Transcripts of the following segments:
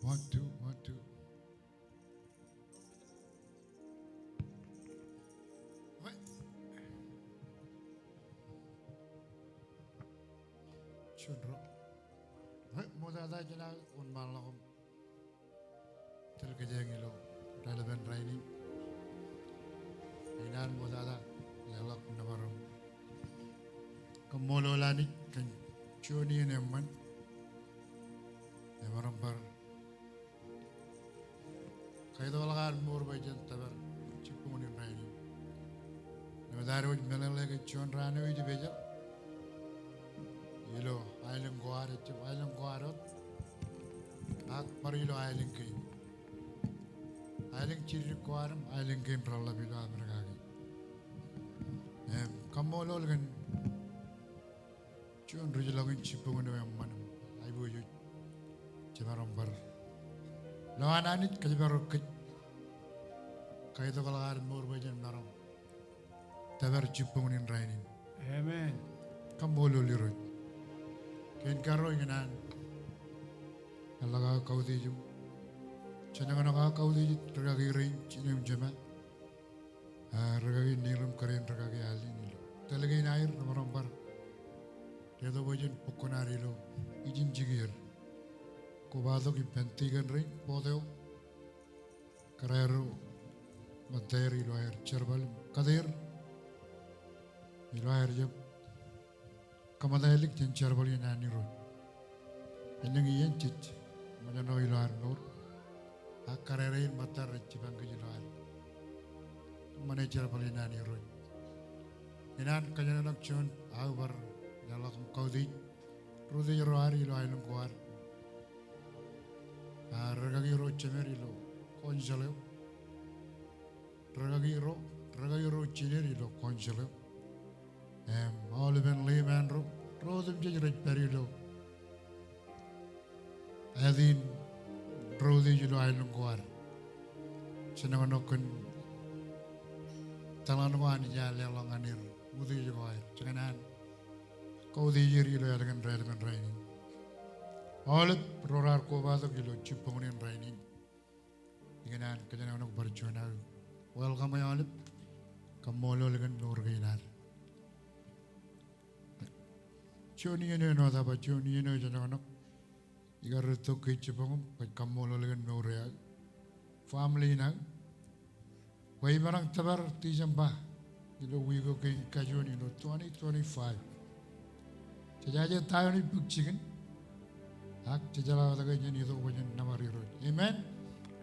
One, two, one, two. What? Chundro. What? Modada jana un malakum. Terkejengilo. Dalam raini. Inan modada lalak namarum. Kamololani kan choni nemman. Namarum par. Kaya walakan mur bajan tabar cipung ni raini. Namadaroj melalai chon rane uji bejal. Ilo island guar itu island guarot. Ak parilo island kein. Island ciri guaram island kein peralla bilo mereka lagi. Kamolol kan chon rujul lagi cipung ni mana. Aibu ju cimarom bar. Lawan anit kajibarok kaya tu kalau ada mur bajan naram, tabar cipung ni raini. Amen. Kamu lirut, kein karo ingan, Allah kau tiju, cenang anak kau tiju tergagi rain, cinem jema, tergagi nirum keren tergagi alin lo, tergagi air naram bar, dia tu bajan pukunari lo, ijin jigir, kau batuk ipentikan rain, bodeo, kerero. Materi lo air cerbal kadir ilo air jab kamadalik jen cerbal yang ani ro yang iyan cit mana no ilo air nur akarerein matar cibang ke ilo air mana cerbal yang ani ro inan kajan anak cuman awar jalak kau di rudi iro air ilo air kuar regagi ro cemer ilo konjalo Ragagi ro chineri lo konjalo. Aolep leman ro dem jadi perilo. Adin rodi jilo ailung kuar. Senang nokun talan wan jale longanir mudi jilo air. Cenganan kau di jiri lo dengan raini. Aolep rorar ko bato jilo cipungunin raini. Cenganan kajan nok berjuana. Welcome Aolep. Kamolo dengan nur kainar. Choni ini no ada choni ini jangan nak. Igar itu kecipung kamolo dengan nur ya. Family nak. Wai barang tabar tijamba. Ilo wigo ke kajoni no 2025. Jaja tayo ni bukjikan. Ak jajala ada kajian itu bajan namari road. Amen.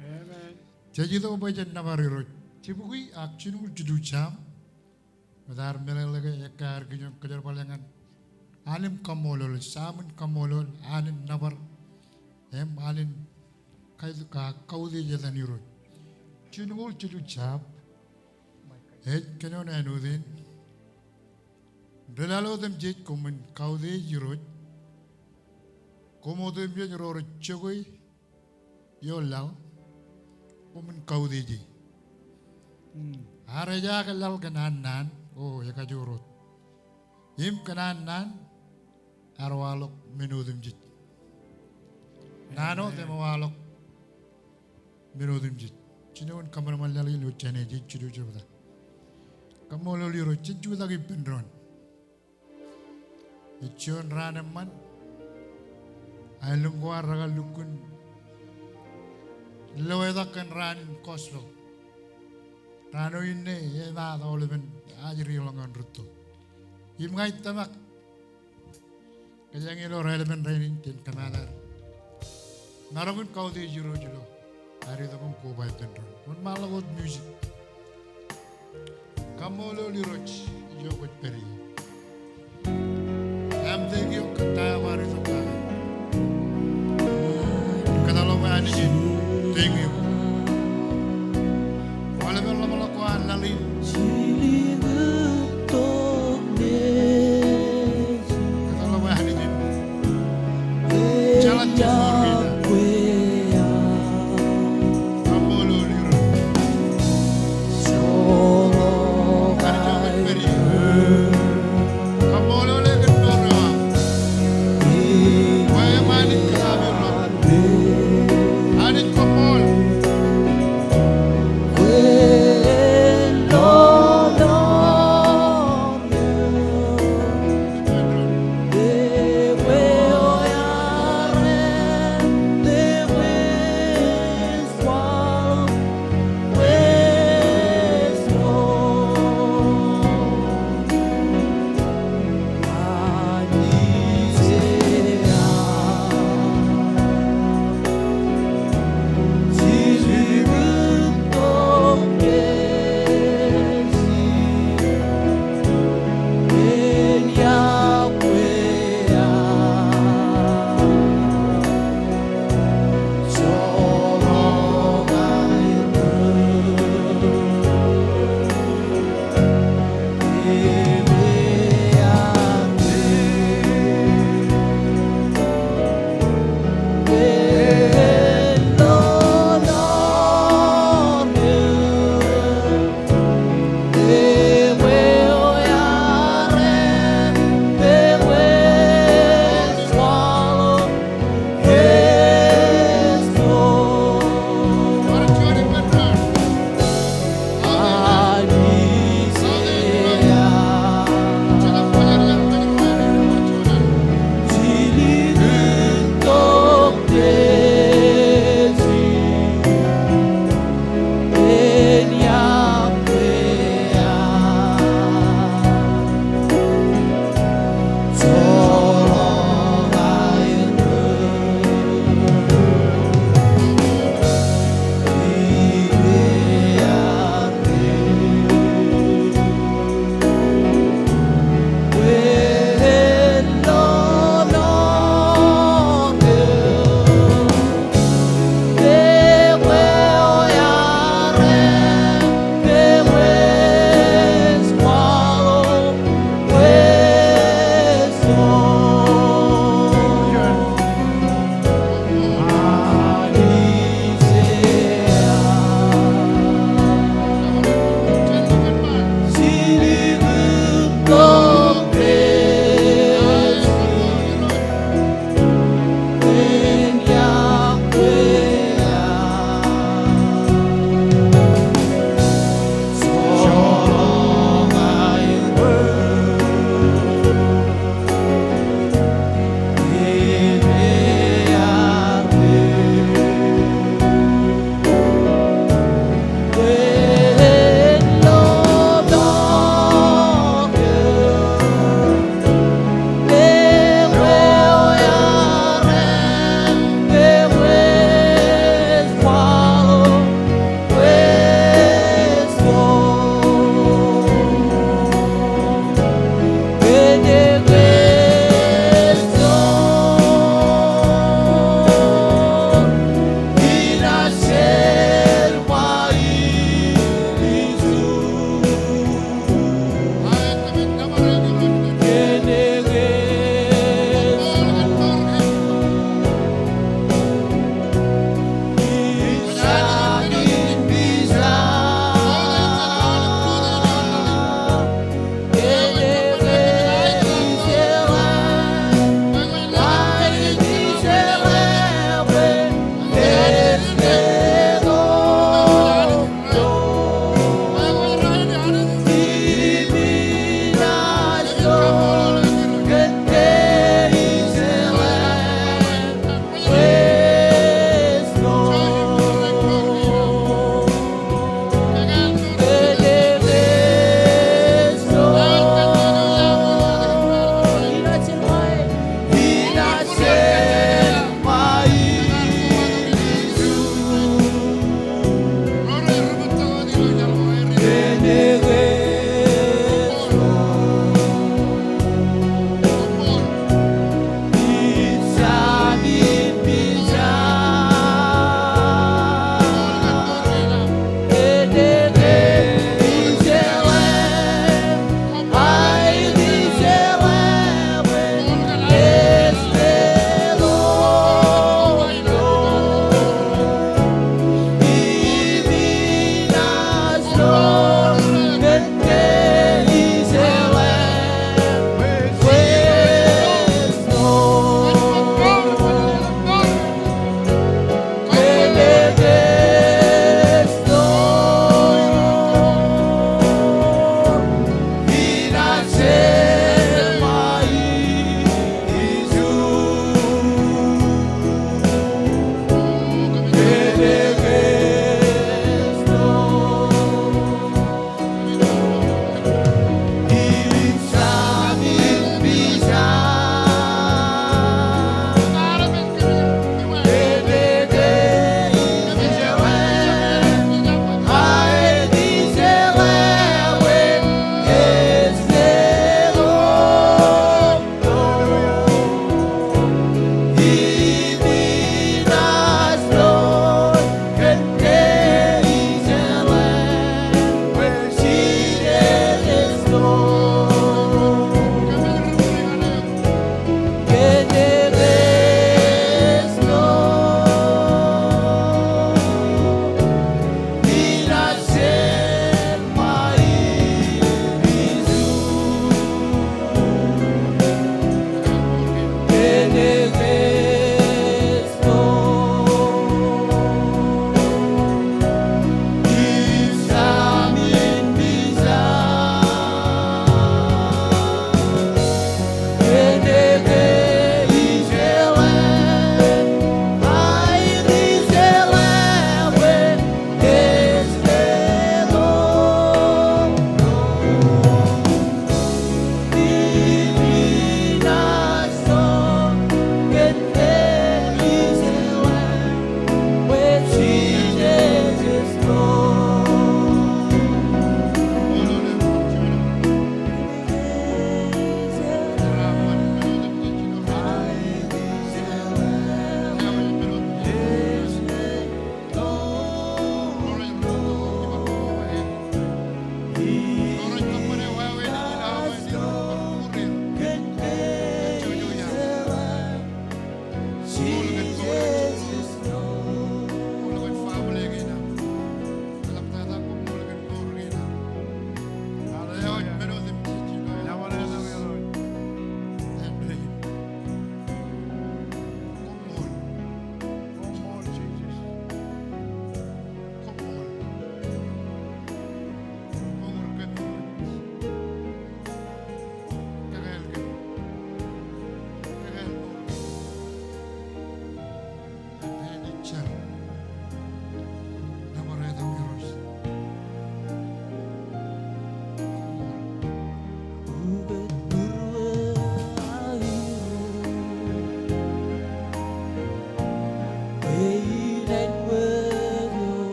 Amen. Jaji itu bajan namari road. Cipukui action judu jam, madar melelage ekar kejar palangan, alim kamolol, samun kamolol, alim nabar, alim kau di jalan irut, judu jam, kenapa nudin, delalo dem jet komen kau di irut, komodo dem jet ror cegoi, yolal, komen kau di jet. Haraja kalal kananan, oh ya kajurut. Im kananan, arwalok minudum jit. Nano temawalok minudum jit. Cinawan kamar malali lo chane jit cidu cidu. Kamu lo liru cidu lagi pendron. Ichon raneman, ailungwa raga lukun. Loedakan ranin koslo. Rano ini ya na Aolep ajri longan ruto. Imgai tamak. Kajang ilo relevan rainin tin kanalar. Narangun kau di jiro. Hari itu kau kubai tendron. Mun malah good music. Kamu lo liroch jokot peri. Am tegi o kata wari to ka. Kata lo ma anij tegi. Lali kalau wahani jalan jauh kita kamu lulu karena beri kamu lulu kedua wah manik kami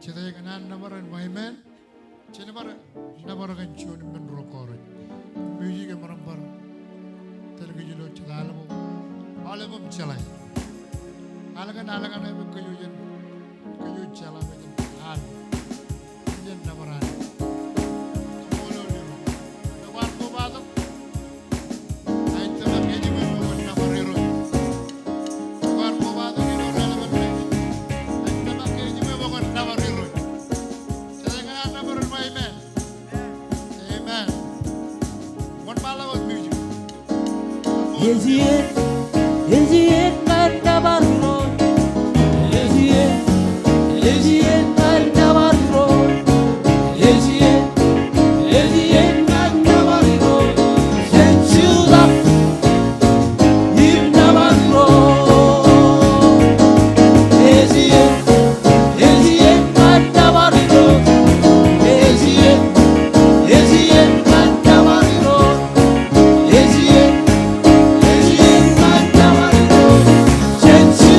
Chedai kanan namaran maimen, chenamara namaragan chun men rokoran. Music amarambar, telgijilo chedalamo, Aolep chalai. Alagan ay kayuyan, kayu chala mejan al, jen namaran. Mol Eo An Anij, nawan ko badam, ay tama keji mo namariro. Nawan ko badam ino nalaman ay tama keji mo namariro. Chedai kanan namaran maimen, amen. One bala was music. Ezien Navarro, Ezien Navarro, Ezien Navarro, Sensuda, Navarro, Ezien Navarro, Ezien Navarro, Ezien Navarro, Sensuda.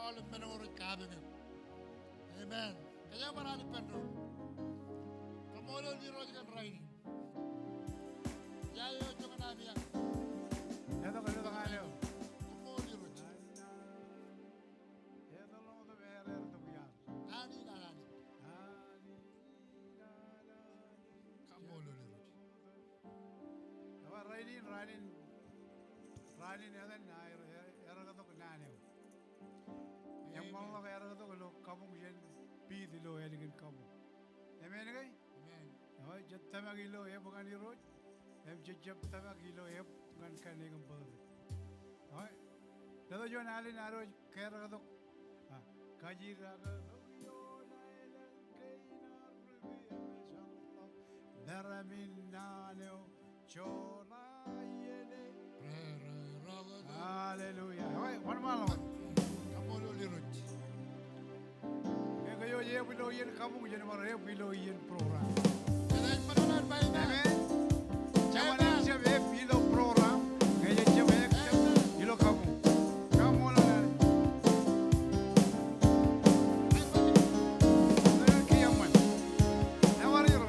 Aolep menurut kabin. Amen. Kaya marami pendro. Kamolo di road kan raini. Yayo jangan nabi ya. Ito kayo ito kayo. Kamolo di road. Ito lang ito bere ito biyan. Nani na nani. Kamolo di road. Apa rainin ya kan era ito kanane. Yang mau ka era ito kalau kamu yan pidi lo eligin kamu. Amen kay? Amen. Oh, jat tamagilo ya bukan di road. Jat tamagilo ya bukan kaning ber. Oh, dato jo nali naro kera ito. Kajira ka Naraminaneo Cholayene. Hallelujah. Hoy, one more. Kamolo di road. Kayo ye bilo yen kamu yen mara ye bilo yen program. Kaya panonood ba ina? Amen. Jaman siya ye bilo program. Kaya siya ye bilo kamu. Kamu na. Kiyaman. Nawari ro.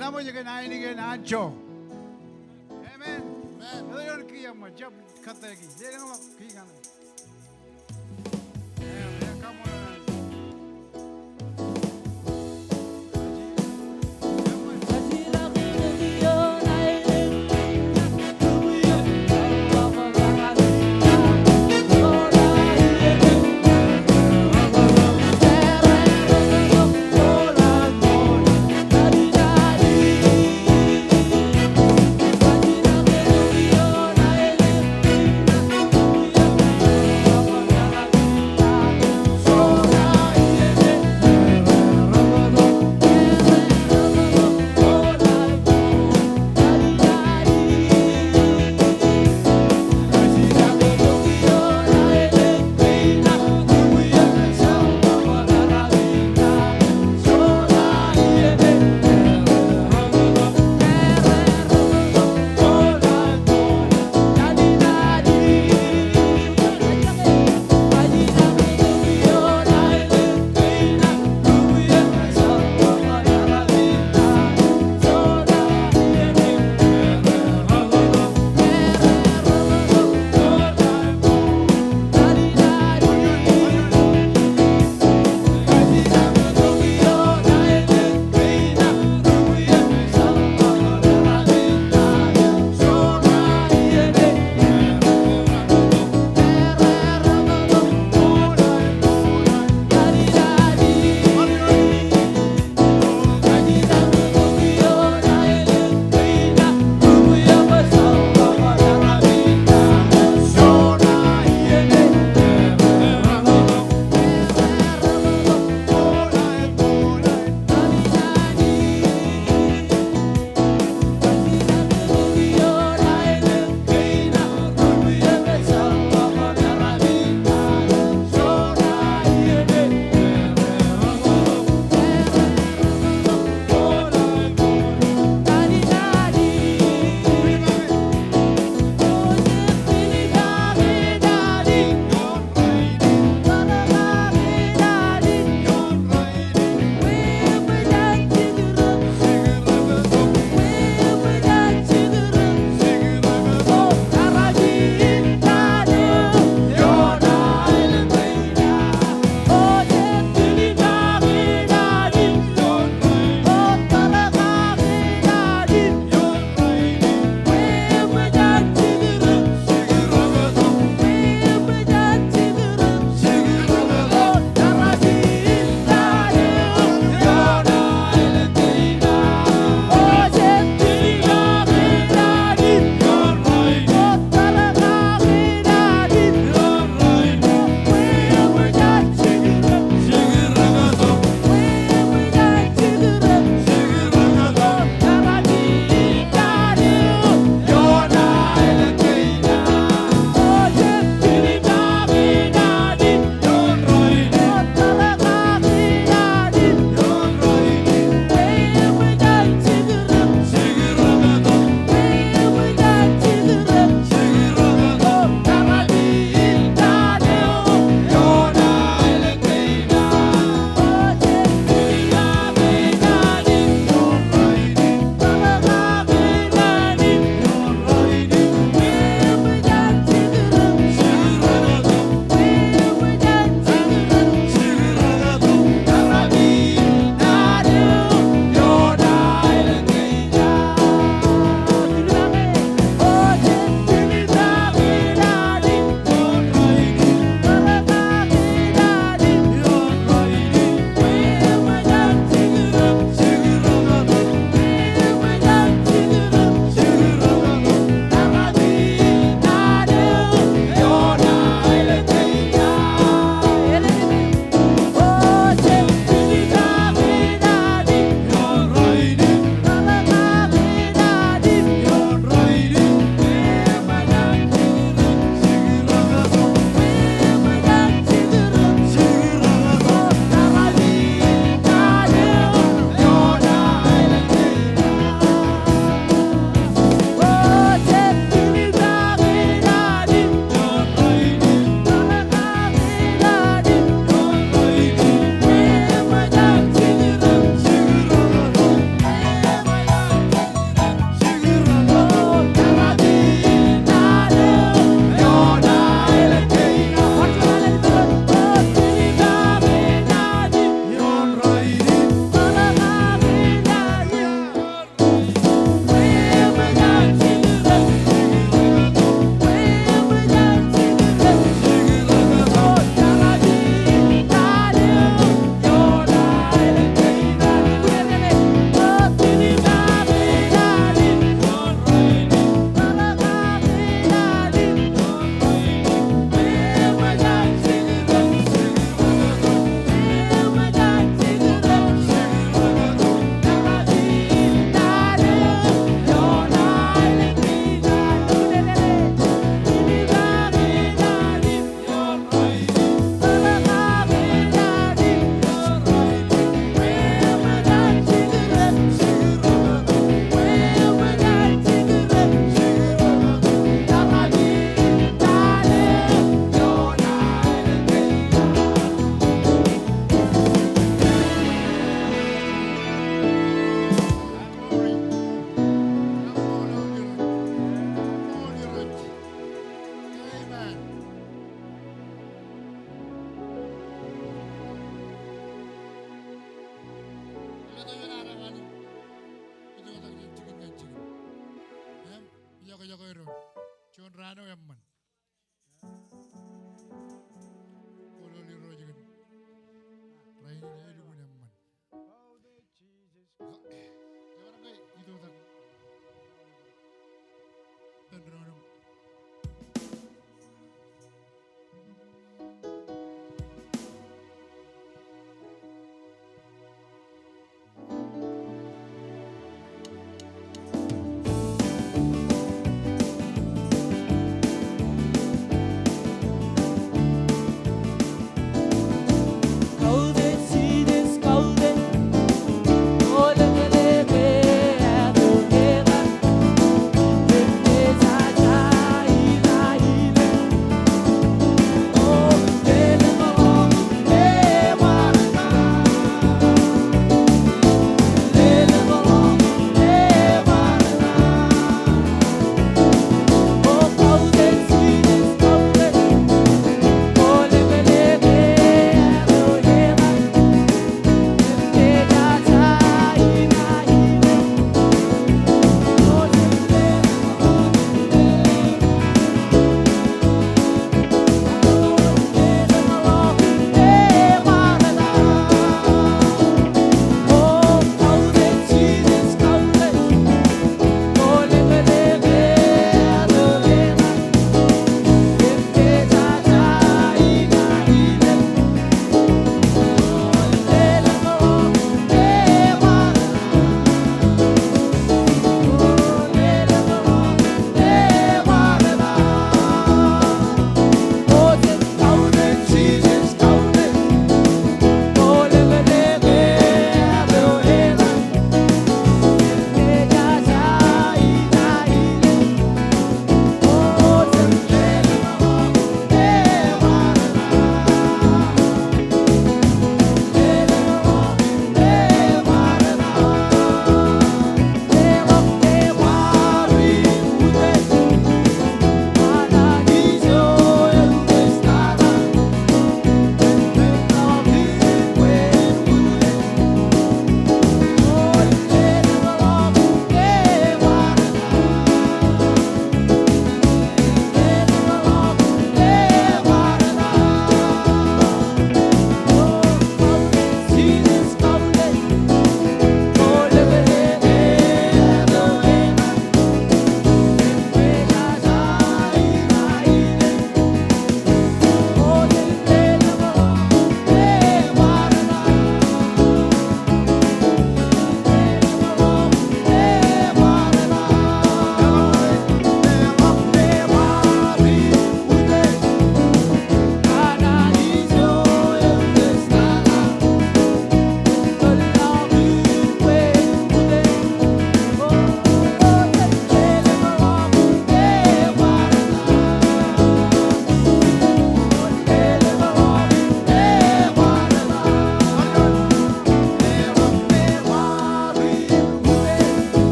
Lamo je na ini ke na jo. Amen. Amen. Yo yon ki ya ma jab khategi. Je na ki kan. Ya kamu na. Hallelujah.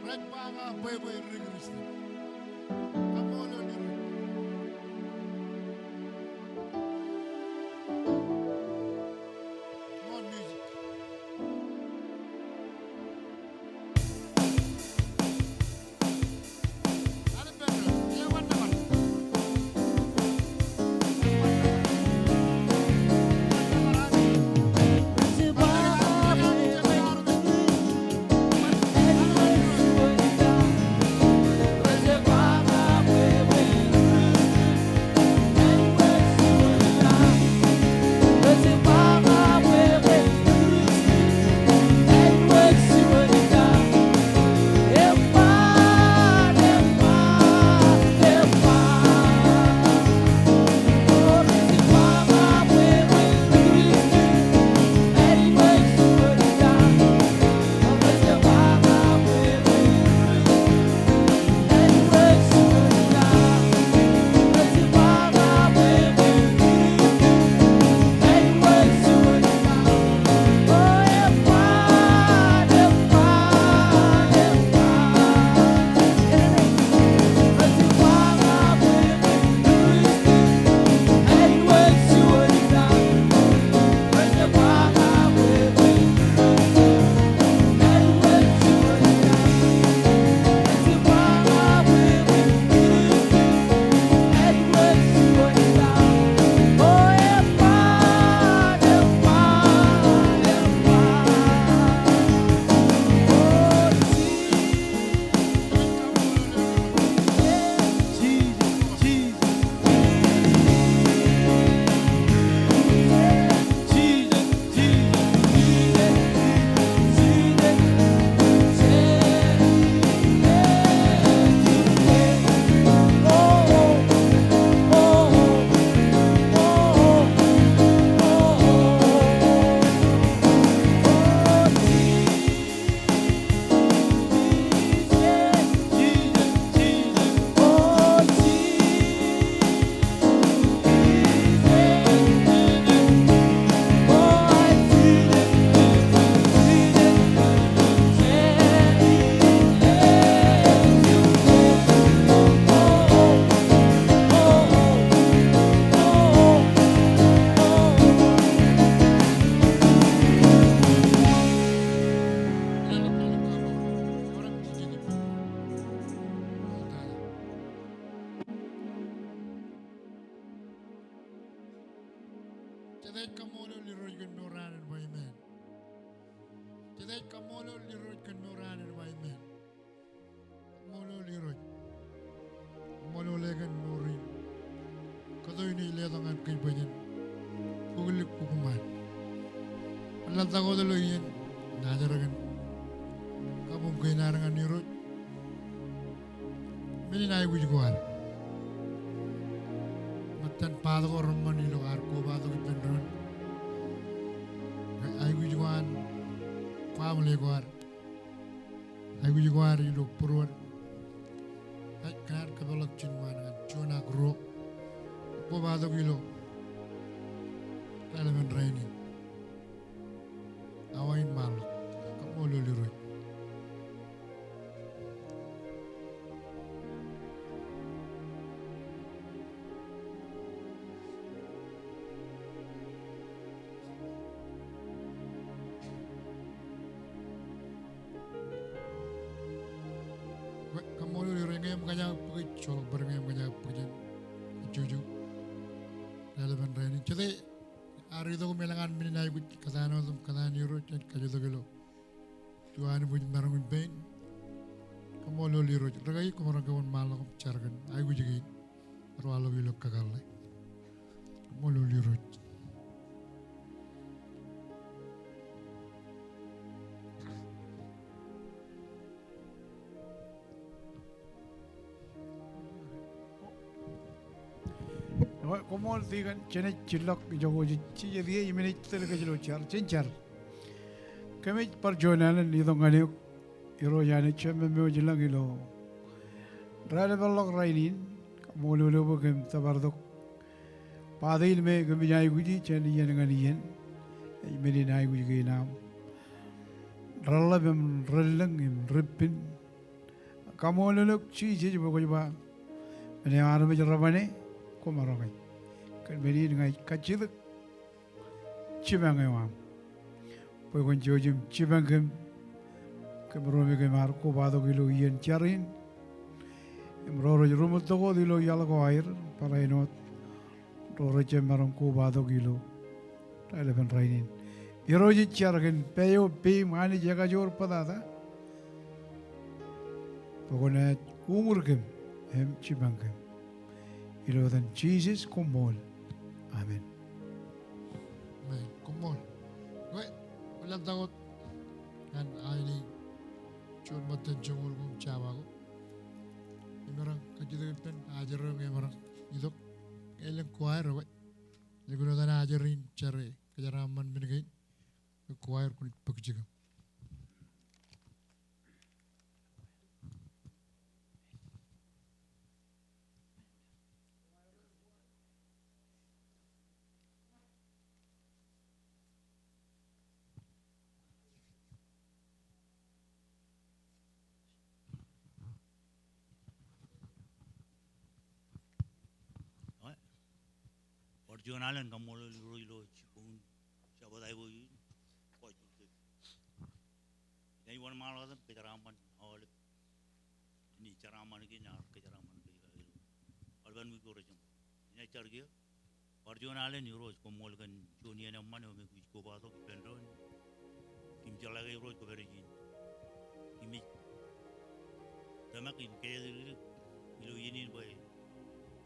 Red Banga, Baby, rigorously. Kamolo Leroy. More music. Today Kamolo Leroy can no run and my man. Today Kamolo Leroy can no run and my man. Kamolo Leroy. Kamolo Legan no ring. Kadoy ni iletangan kay banyan. Kugulik kukuman. Alam tako dalo yan. Nadaragan. Kapong kay narangan ni Roy. Mininay wujiguan. Matan pato ko raman nilo arko pato ko penron. Ay wujiguan. Family guar. Ay wujiguan ilo purwan. Ay kanar kabalak chinman kan chuna gro. Po pato ko ilo. Kalaman rainin. Awain malok. Kamolo Leroy. Kamolo Leroy ngayam kanya pagit cholok bareng ngayam kanya pagit juju. Kalaman rainin. Jadi hari itu melangan minai gut kasano tum kanan Leroy chat kajo to gelo. Tuan buj marang ben. Kamolo Leroy. Ragai kumara kawan malak chargan. Ay gujigi. Arwalo gelo kagalle. Kamolo Leroy. Como digan, chene chilok jogo chi ye ye mene tel ke chilo char chenchar. Kami par jonana ni dong ane iro yane cheme me jilang ilo. Rale balok rainin mo lo bo kem tabardok. Padil me kami jai guji chen yen ngani yen. Mene nai guji ke nam. Ralla bem rellang im rippin kamu leluk cici juga kau coba. Ini orang macam ruwanene, kau marah kan? Kan beri dengan kacil, cibang yang Poi kon jojim cibangkem kemrome ke mar ko bado kilo yen charin emroro rumo togo dilo yala ko air para inot roro chemaron ko bado kilo tale ben rainin yeroji chargen peyo pe mani jaga jor padada pokone umurkem hem cibangkem ilo dan Jesus komol amen Amen. Kumol. Wait, walang takot. Yan ay ni Chun matan chungul kum chawa ko. Imarang kajito pen ajar ng imarang idok elang choir wait. Liguno na ajarin chare kajaraman binigay. Choir kunit pagjiga. Originalan kamu lo cipun siapa dah ibu ini, kau itu. Jadi orang malah tu kejaraman Aolep. Ini caraman lagi nak kejaraman lagi. Alban mungkin orang jam. Ini cara dia. Originalan ni roj kamu kan Joni yang mana mungkin kau bawa tu pendron. Kim jalan lagi roj kau beri ini. Kimi. Tapi kim kaya dulu. Ilo ini boy.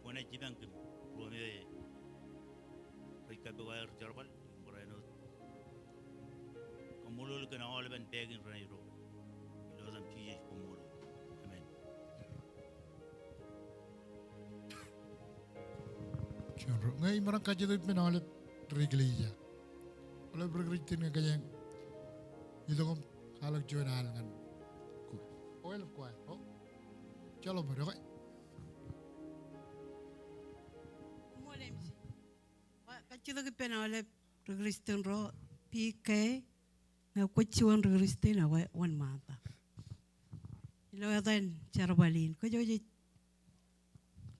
Kau nak jibang kim. Ruwanene. Rika bewayar jarbal, berano. Kamulul kena Aolep and pegin raniro. Ilo dam cici kamulul. Amen. Chunro. Ngay imarang kajito pen Aolep reglija. Aolep regritin nga kanyang idok kom halag journal ngan. Oil of choir. Oh. Chalo mo okay. Kacilo ke pena Aolep Kristen ro PK na kuchuan Kristen na wan mata. Ilo yatan charbalin ko joji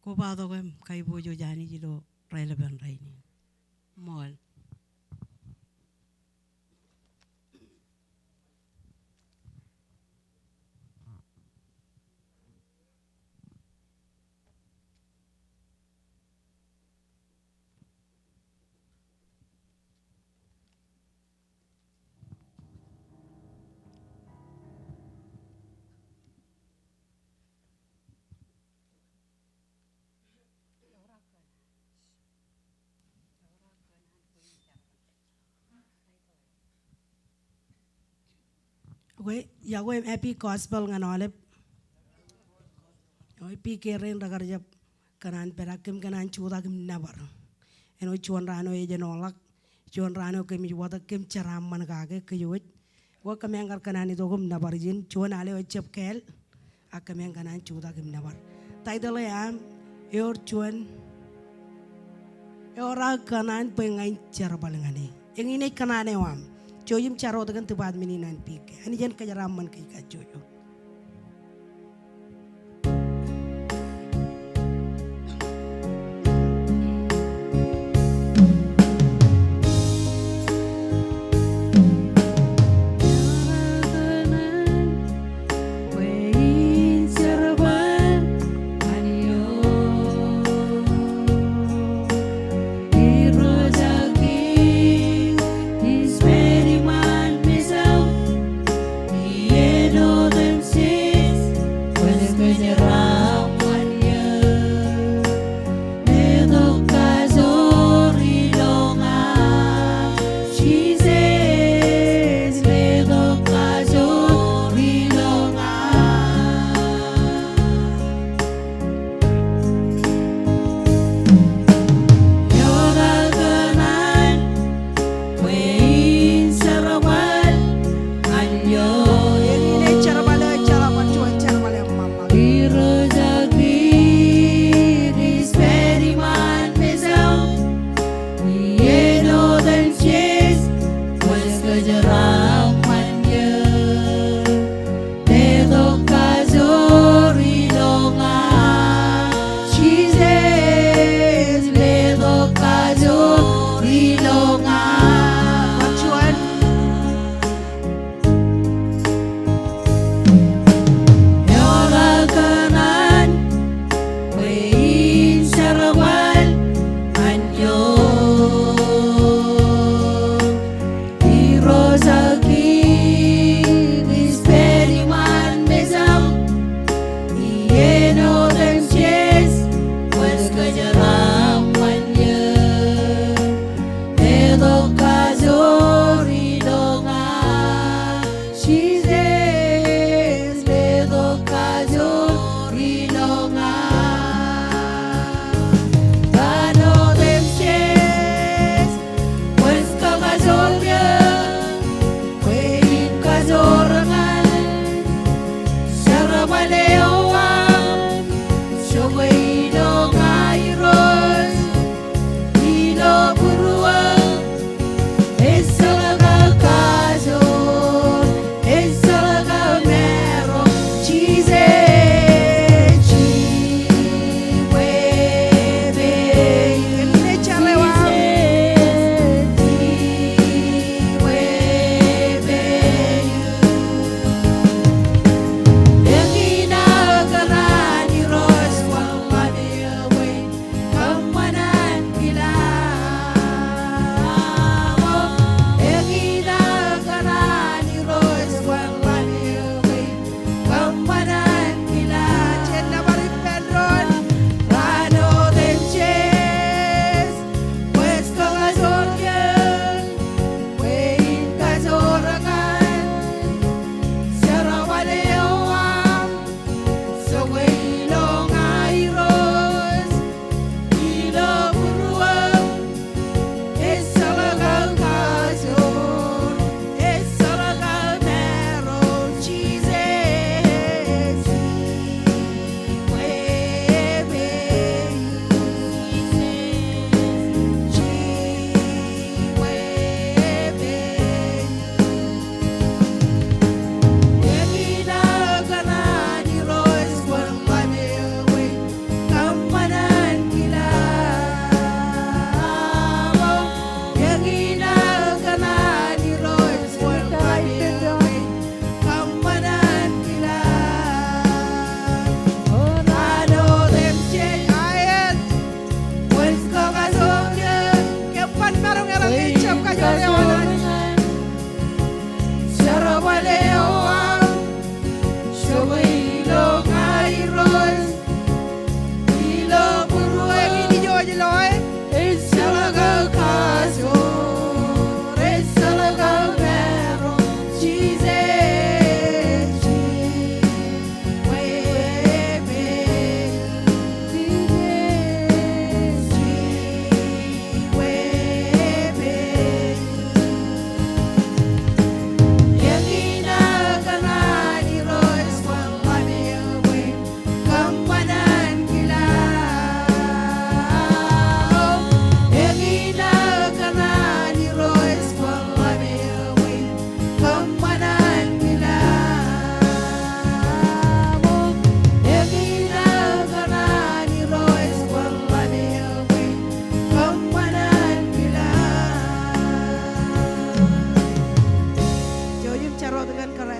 ko bado kem kai bojo jani jilo relevant raini. Mol. Ya gue happy gospel ngan Aolep. Oi PK ren ragar jab kanan perakim kanan chuda kim nabar. Eno chuan rano e jenolak chuan rano kem juwata kem charaman kage kuyut. Wa kamyangar kanan itu kum nabar jin chuan ale o chep kel akamyang kanan chuda kim nabar. Taidale am yor chuan ora kanan pengain charbalengani. Yang ini kanane wam. Joyim caro dengan tempat meninan PK. Ani jan kajaraman kai kajoyo.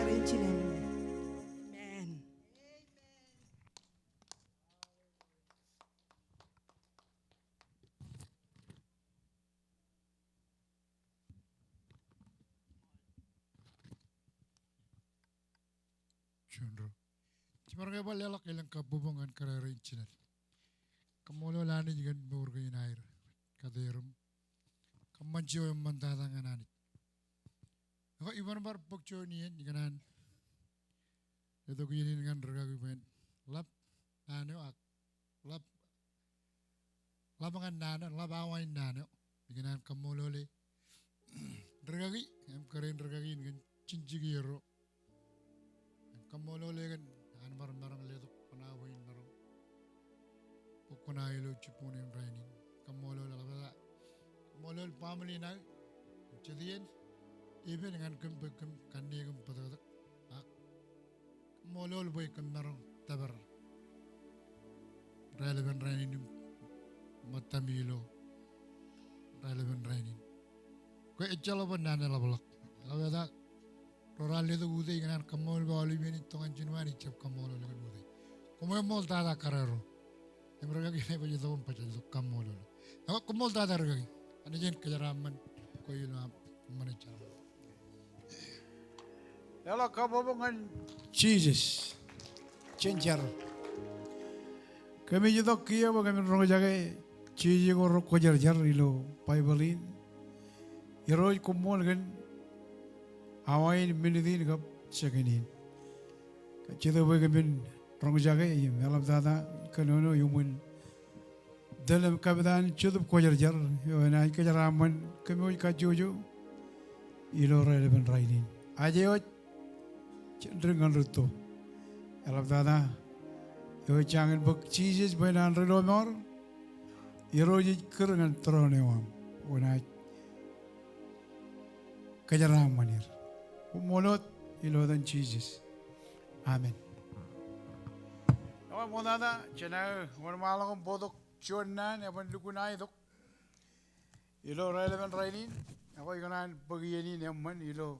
in Amen. Chundro. Cimarga balelak ilang kabubungan karera inchinet. Kamolo lani jigan burga inair. Kaderum. Kamancho yung mandadang ananit. Ako iban bar pagcho niyan jiganan. Ito ko yun nga ragagimen. Lap nano ak. Lap labangan nano. Lap awain nano. Jiganan kamolo le. Ragagi. Em karen ragagi ngan chinchigiro. Kamolo le kan. An marang letok panawain naro. Pukunailo chipunin rainin. Kamolo lalabada. Kamolo family na. Chadiyan. Even dengan kem kanigam padadak. Ak. Kamolo boy kamaro tabar. Relevant rainin matamilo. Relevant rainin. Ko echala banana labalak. Labada. Rorale do ude ganan kamol bali beni tongan jinwani chap kamolo lagan ude. Como mol tada karero. Emraga gine pa jito pun pachal do kamolo. Ako kumol tada ragagi. Ano jen kajaraman ko yun na manager. Ela kabobongan Jesus. Chenjar. Kami jito kia ba kami rongo jage chiji ko roko jar ilo Bible-in. Iroj kumol gan awain minidin gap secondin. Kacito ba kami rongo jage alam dada kanono yumun dalam kabidan chudup ko jar yo na kajaraman kami ka jojo ilo relevant rainin. Aje cenderungan ruto. Alam dada yo jangan bak Jesus benan relomor iroji kerengan teronewam. Wana kajaramanir. Umolot ilo dan Jesus. Amen. Awan mo nada, chena wan malakong bodok chuan awan lukunay dok. Ilo relevant rainin. Ako ikanan pagiyani naman ilo.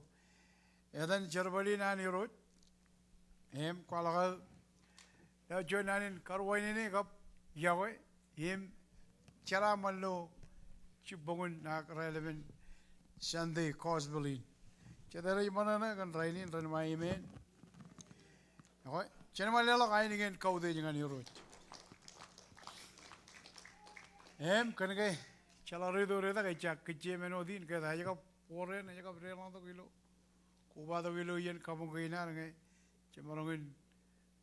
Edan charbali na ni rot. Kwalakal. Daw chuan nanin ruwanene kap yawe. Charaman lo chibangun na relevant Sunday cosbalin. Chadari manana kan rainin ran maimen. Okay. Chana malala kain again kaude jangan irot. Kan ke chalari do reda kai chak kiche menodin ke da jaga pore na jaga brela do kilo. Kuba do kilo yen kamu kaina ngai. Chamarongin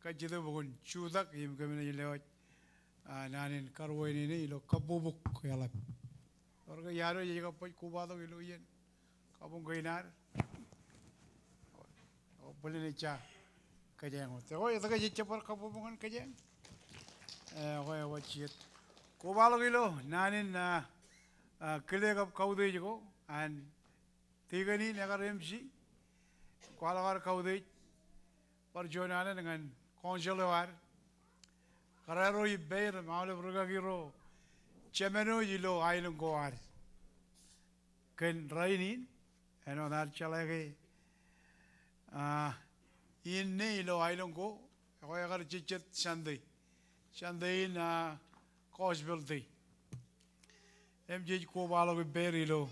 kajido bugun chudak im kamina lewat. Nanin karwaini ni ilo kabubuk Aolep. Orga yaro jaga poi kuba do kilo yen kamu kaina. Boleh ni cah kajang. Tengok ya tengok cepat kabubungan kajang. Wah ciut. Kau balu kilo nanin kile kap kau deh juga. An tiga ni negar MC. Kau lagar kau deh. Perjuangan dengan konselor. Karena ibair malu berga kiro. Cemeno jilo ailung kuar. Ken rainin. Eno dar calai ini ilo ailong ko ako agar chichet Sunday na gospel day MJ ko balo ko ber ilo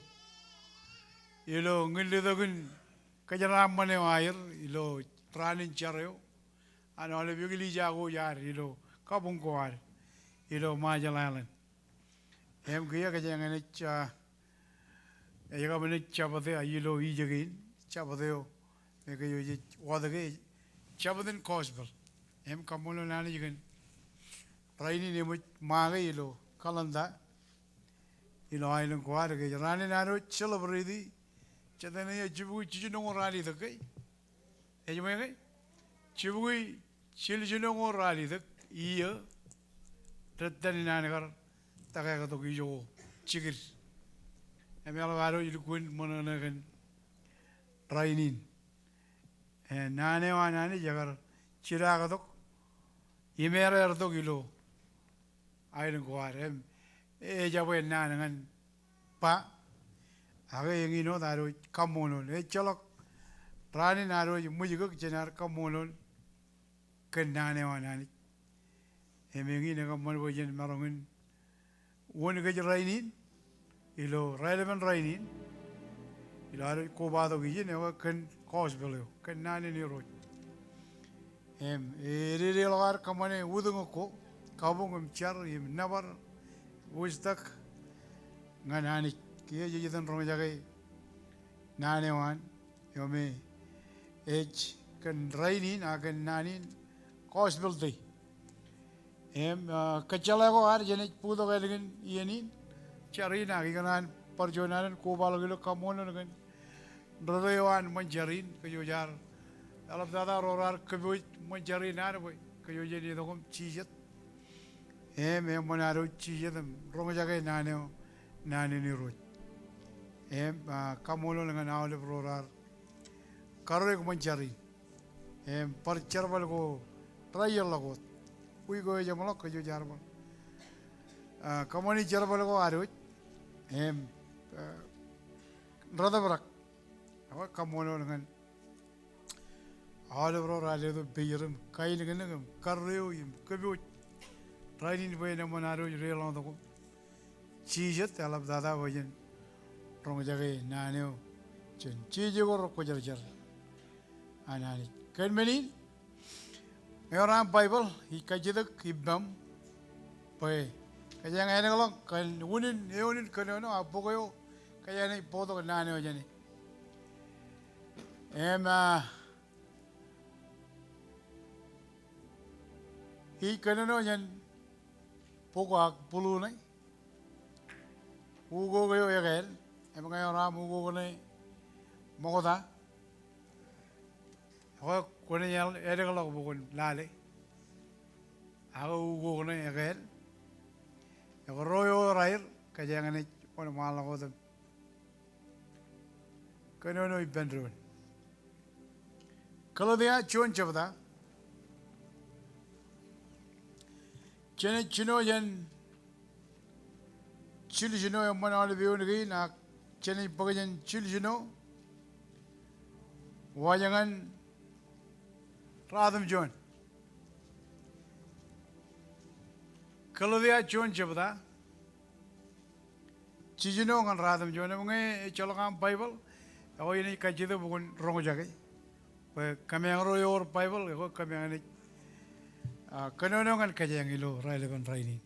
ngilidogun kajaraman e air ilo tranin chareo ano le bigili jago yar ilo kabung ko ar ilo majalalan gaya kajangan cha yaga bene chabade ilo ijagin chabadeo Meka yoje wadage chabadin gospel. Kamolo nani jigan. Raini ne mut maga ilo kalanda. Ilo ailung kuar ke rani nano celebrity. Chadane ya chibu chijuno rali dakai. Ejme ke chibu chijuno rali dak iya. Tatani nani kar takai kato kijo chikir. Emelo waro ilukun monana kan rainin. Nane wanane jagar ciraga dok imera dok ilo ailung kuar jabe nane kan pa aga yang ino daru kamono chalok rani naro mujigak jenar kamolon kein Eo An Anij emengi ne kamon bojen marongin won gaj rainin ilo relevant rainin ilo ar ko bado gi ne wa kein cosbelo kein nane ni ro ere logar kamane udung ko kabung char im nabar wistak nganani kiye jitan rong jagai nane wan yome kein rainin agen nanin cosbel day kacala ko ar jenik pudo galgin yenin charina giganan parjonanan ko balgilo kamon gan rodewan manjarin kayojar alab dada rorar kaboy manjarin ar boy kayo jeni dogum chijet manaro chijedam rong jagai nane ni roy kamolo ngan Aolep rorar karek manjarin parcharbal ko trial lagot we go jamalok kayo jarmal kamoni charbal ko aruj radabrak awa kamono ngan Aolep rorar le do beyerum kain ngan karreo yim kabiot rainin boy na monaro relon do chijet alab dada boyen rong jage naneo chen chije go ko jar anani kein menin orang Bible ikajidak ibam pai kaya nga ene kalong kan unin kano apo kayo kaya na ipoto ka nane o dyan kano no yan poko ak pulu na ugo kayo yakel ngayon ram ugo ko na mokoda ako kunin yan ene kalong bukon lale ako ugo ko na yakel ako royo rair kaya nga na kung mahal ako doon kano no ibendron kalau dia cuan coba Chino yan chili chino yang mana ada bion lagi nak chini pagajan chili chino wajangan radam John kalau dia cuan coba chino kan radam John mengenai colokan Bible aku ini kaji tu bukan rongo jaga kami yang royor Bible aku kami yang ini kanonongan kaja yang ilo relevan raini.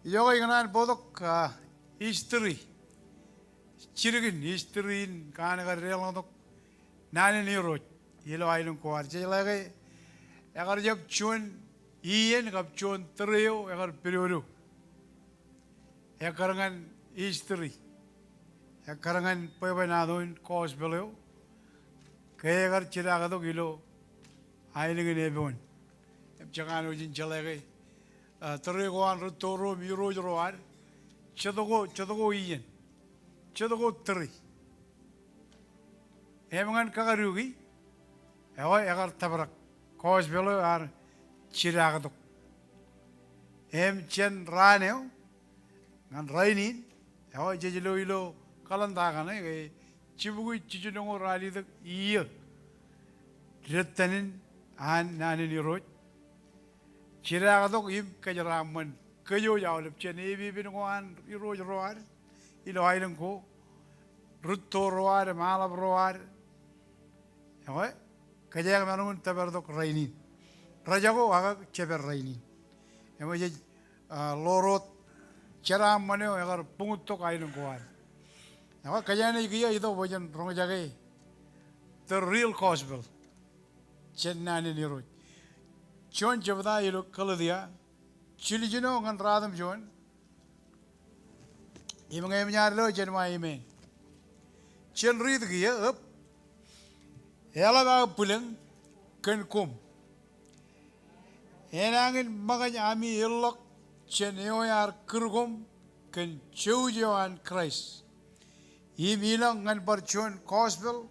Ijoga inganan bodok history, cirigin history kana ka relang dok nane ni roj ilo ailung kuar lagi agar jab cuan iyen kap cuan tereo agar periodo akarangan history akarangan pebenadon kos beleo kaya agar ciraga dok ilo Ailing in everyone. Jangan ujin jalege. Teriguan rutoro miro roar. Chadogo iyan. Chadogo teri. Emangan kagarugi. Ewa agar tabrak. Kos belo ar chiragadok. Chen raneo. Ngan rainin. Ewa jejilo ilo kalandagan eh. Chibugi chijunongo rali dak iya. Retanin an nane ni roj cira kadok im kajaraman kayo Aolep chene ibi binungan iroj roar ilo ailang ko rutto roar malab roar ewa kajang manungun taberdok rainin rajago aga ceber rainin ewa je lorot cira maneo agar pungutok ailang ko ar ewa kajang na ikiya ito bojan rong jagay the real gospel Chenani ni roj. John jabda ilo kaladia. Chilijino ngan radam John. Imang emnyar lo jenma ime. Chen rid giya up. Ela ba pulang ken kum. Enangin magany ami ilok chen eoyar kurgum ken choujoan Christ. Imilang ngan barchon gospel.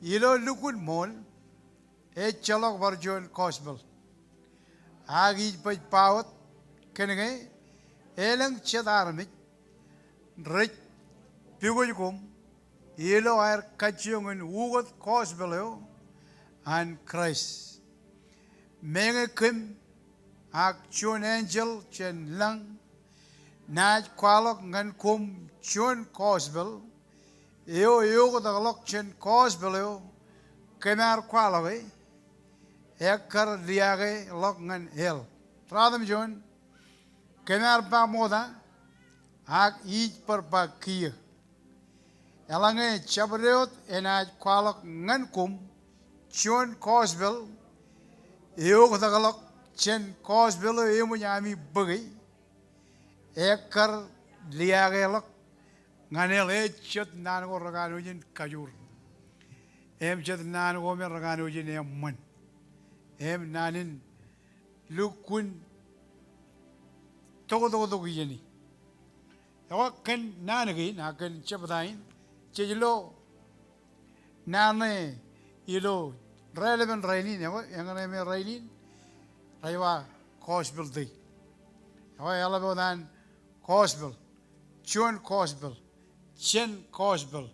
Ilo lukun mol. Chalok barjon gospel. Agi paj pawat kenenge elang chedarmik rich pigoy kum Ilo air kachung in ugot cosbeleo and Christ. Menge kim ak chun angel chen lang naj kwalok ngan kum chun cosbel. Eo got alok chen cosbeleo kemar kwalok ekar liage lok ngan hel. Tradam John kemar pa moda ak each per pa kia. Elange chabreot enaj kwalok ngan kum chun cosbel eo got alok chen cosbel eo munyami bagi ekar liage lok ngan hel chet nan go ragano jin kajur. Chet nan go me ragano jin man. Nanin lukun togo yeni. Yawa kan nanagi na kan chapadain chejilo nane ilo relevant rainin yawa yangane me rainin raiwa cosbel day. Yawa yalabo dan cosbel chun cosbel chen cosbel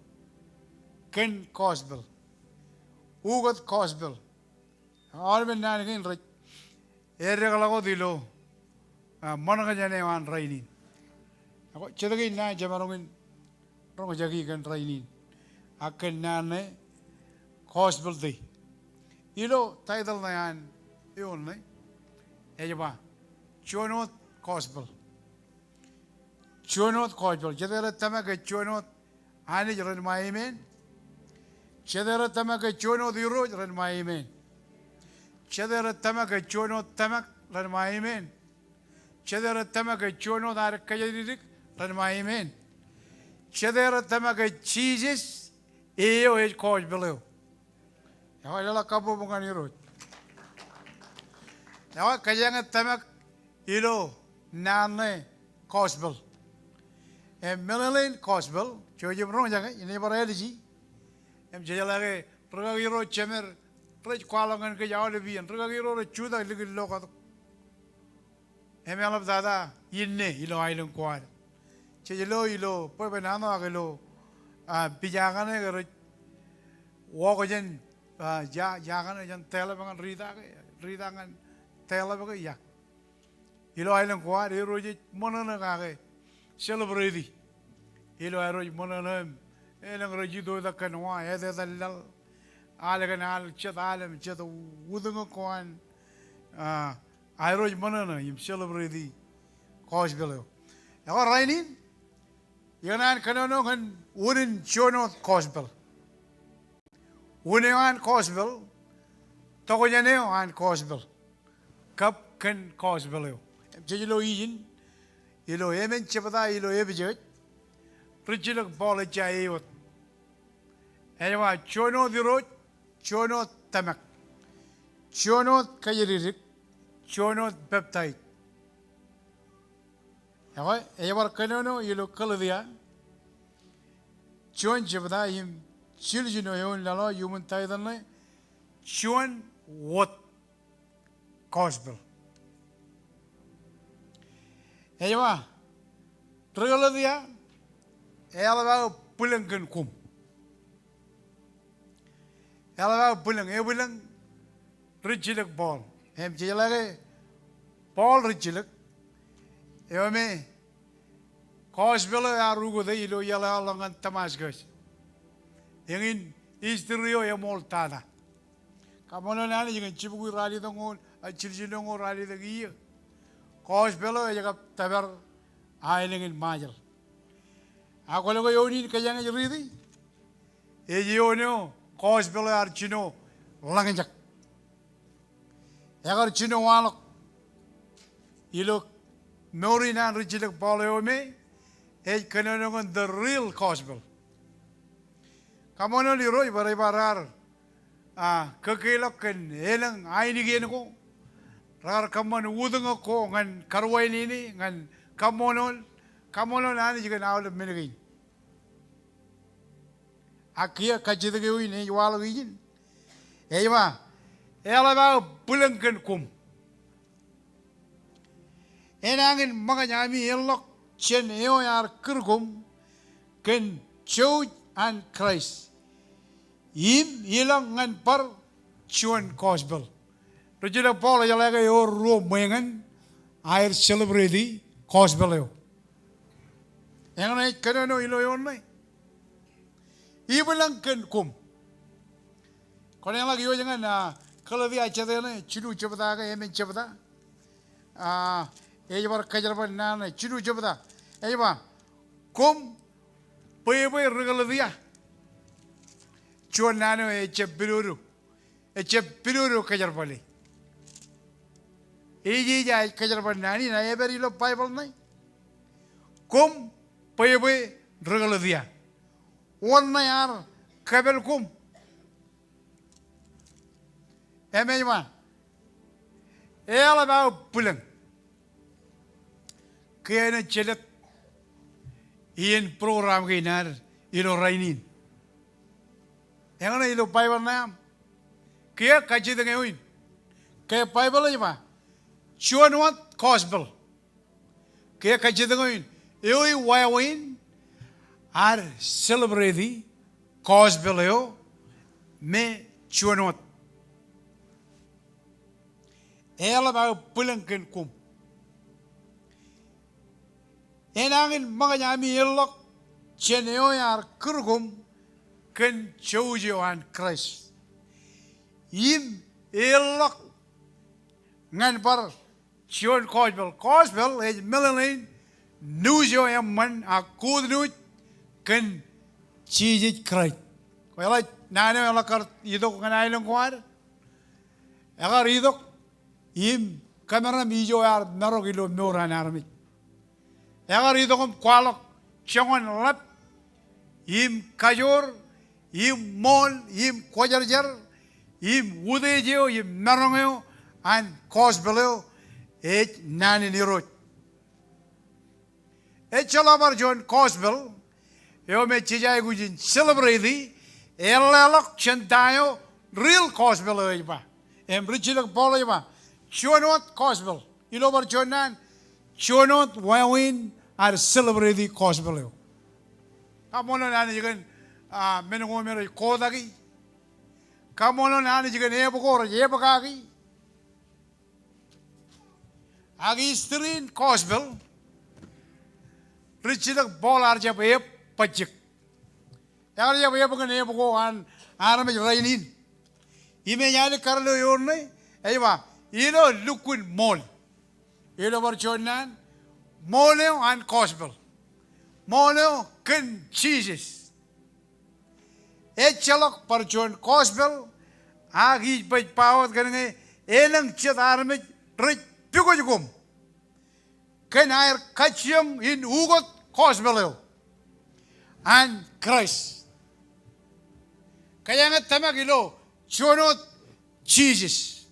ken cosbel ugot cosbel all men nan again right erregalago dilo monaga jane wan rainin ako chedagi na jamarongin rongo jagi kan rainin akan nane cosbel day ilo title na yan yun ne ejaba chonot cosbel chedera tamaka chonot ani ran maimen chedera tamaka chonot diro ran maimen chedera tamaka chonot tamak ran maimen chedera tamaka chonot ar kayadirik ran maimen chedera tamaka cheeses eo e cosbel yawa la kapo mungani ro yawa kayanga tamak ilo nane cosbel Melalin cosbel choje bro jaga ini barelji jajalage ragiro chemer raj kwalangan ke Aolep bian ragiro chuda ligil loka Aolep dada inne ilo ailun kwar chejelo ilo poy banano agelo bijagane garo wogojen jagane jan tela bangan ridangan tela baga ya ilo ailun kwar roje monana gage celebrate ilo aroj monanam elang rajido da kanwa ede dal alagan al chat alam chat udungo kwan aroj monana yim celebrate cosbel yawa rainin yanan kanono kan urin chono cosbel unean cosbel togojaneo an cosbel kap kan cosbel jejelo yin ilo yemen chepata ilo yebijot richilak bola chayot ewa chono dirot chono tamak chono kayiririk chono peptide ewa kanono ilo kaladia chon chepata yim chiljino yon lalo yumun taidanle chon what cosbel ewa trigaladia ela va pulang kan kum ela va pulang richilak ball jelage ball richilak me cosbel arugo de ilo yala langan tamasgas yengin istrio Mol tada kamono nani jingen chibugu rali dongon chiljilongo rali de giye cosbel jaga tabar ailengin majal ako lo yoni kayang ridi yonio cosbel archino langanjak agar chino walok ilo norina richilak bolome kanonon the real cosbel kamono liro ibarar kekiloken elang ainigin ko rar kaman udeng ko ngan karwai ini ngan kamono nani juga Aolep menegin akia kajite ke ini jual wijin ewa ela ba pulangkan kum enangin makanya mi elok chen eo yar kergum ken chow an Christ. Im ilang ngan par chuan gospel. Rujila Paul yalaga yo ro mengan air celebrate gospel yo. Yang na kanano ilo yon na. Ibalang kan kum. Kalau yang lagi yo jangan kalau dia aja na chidu chapda ka emen chapda. Ejabar kajarban na chidu chapda. Ejabar kum pay regal dia. Chuan nano eche piluru kajarpali. Eji jai kajarpan nani na eberi lo Bible nai. Kum pay regal dia. One na yar kabel kum. Emejman. Ela ba pulang. Kaya na chelat. Iyan program kayo na ilo rainin. Yang na ilo Bible na kaya kaji da ngayon. Kaya Bible ay ba? Chuan wat gospel. Kaya kaji da ngayon. Iyo'y wayawin ar celebrate gospel yo me chuan wat. Ela ba pulang kan kum. Enangin mga nyami ilok cheneo yar kurgum kan choujo an Christ. Im ilok ngan par chion gospel is melanin nujo man a kud nuj kan chijit Christ. Kaya nano yala kar idok nganay lang kuwar. Agar idok im kamera mijo yar naro kilo mura narmit. Agar idok kwalok chongon lap im kajor im mol im kwajarjar im udejeo im narongeo an gospeleo et nani nirot. Et chalabar John gospel yo me chijay gujin celebrate elalok chantayo real gospel ba. Em richilak polo ba. Chonot gospel. Ilobar chonan chonot wawin ar celebrate gospel yo. Kamono nani jigan menungo mero kodagi. Kamono nani jigan ebokor ebokagi. Agi strin gospel. Richilak bol arja eb pajik. Arja eb kan eboko an arame rainin. Ime nyane karlo yorne. Aywa ilo lukun mol. Ilo barchonan moleo an gospel. Moleo kan Jesus. Echalok parchon gospel agi paj pawat kanenge elang chat arame rich pigojugum. Kan air kachyam in ugot gospel and Christ. Kaya nga tamagilo chonot Jesus.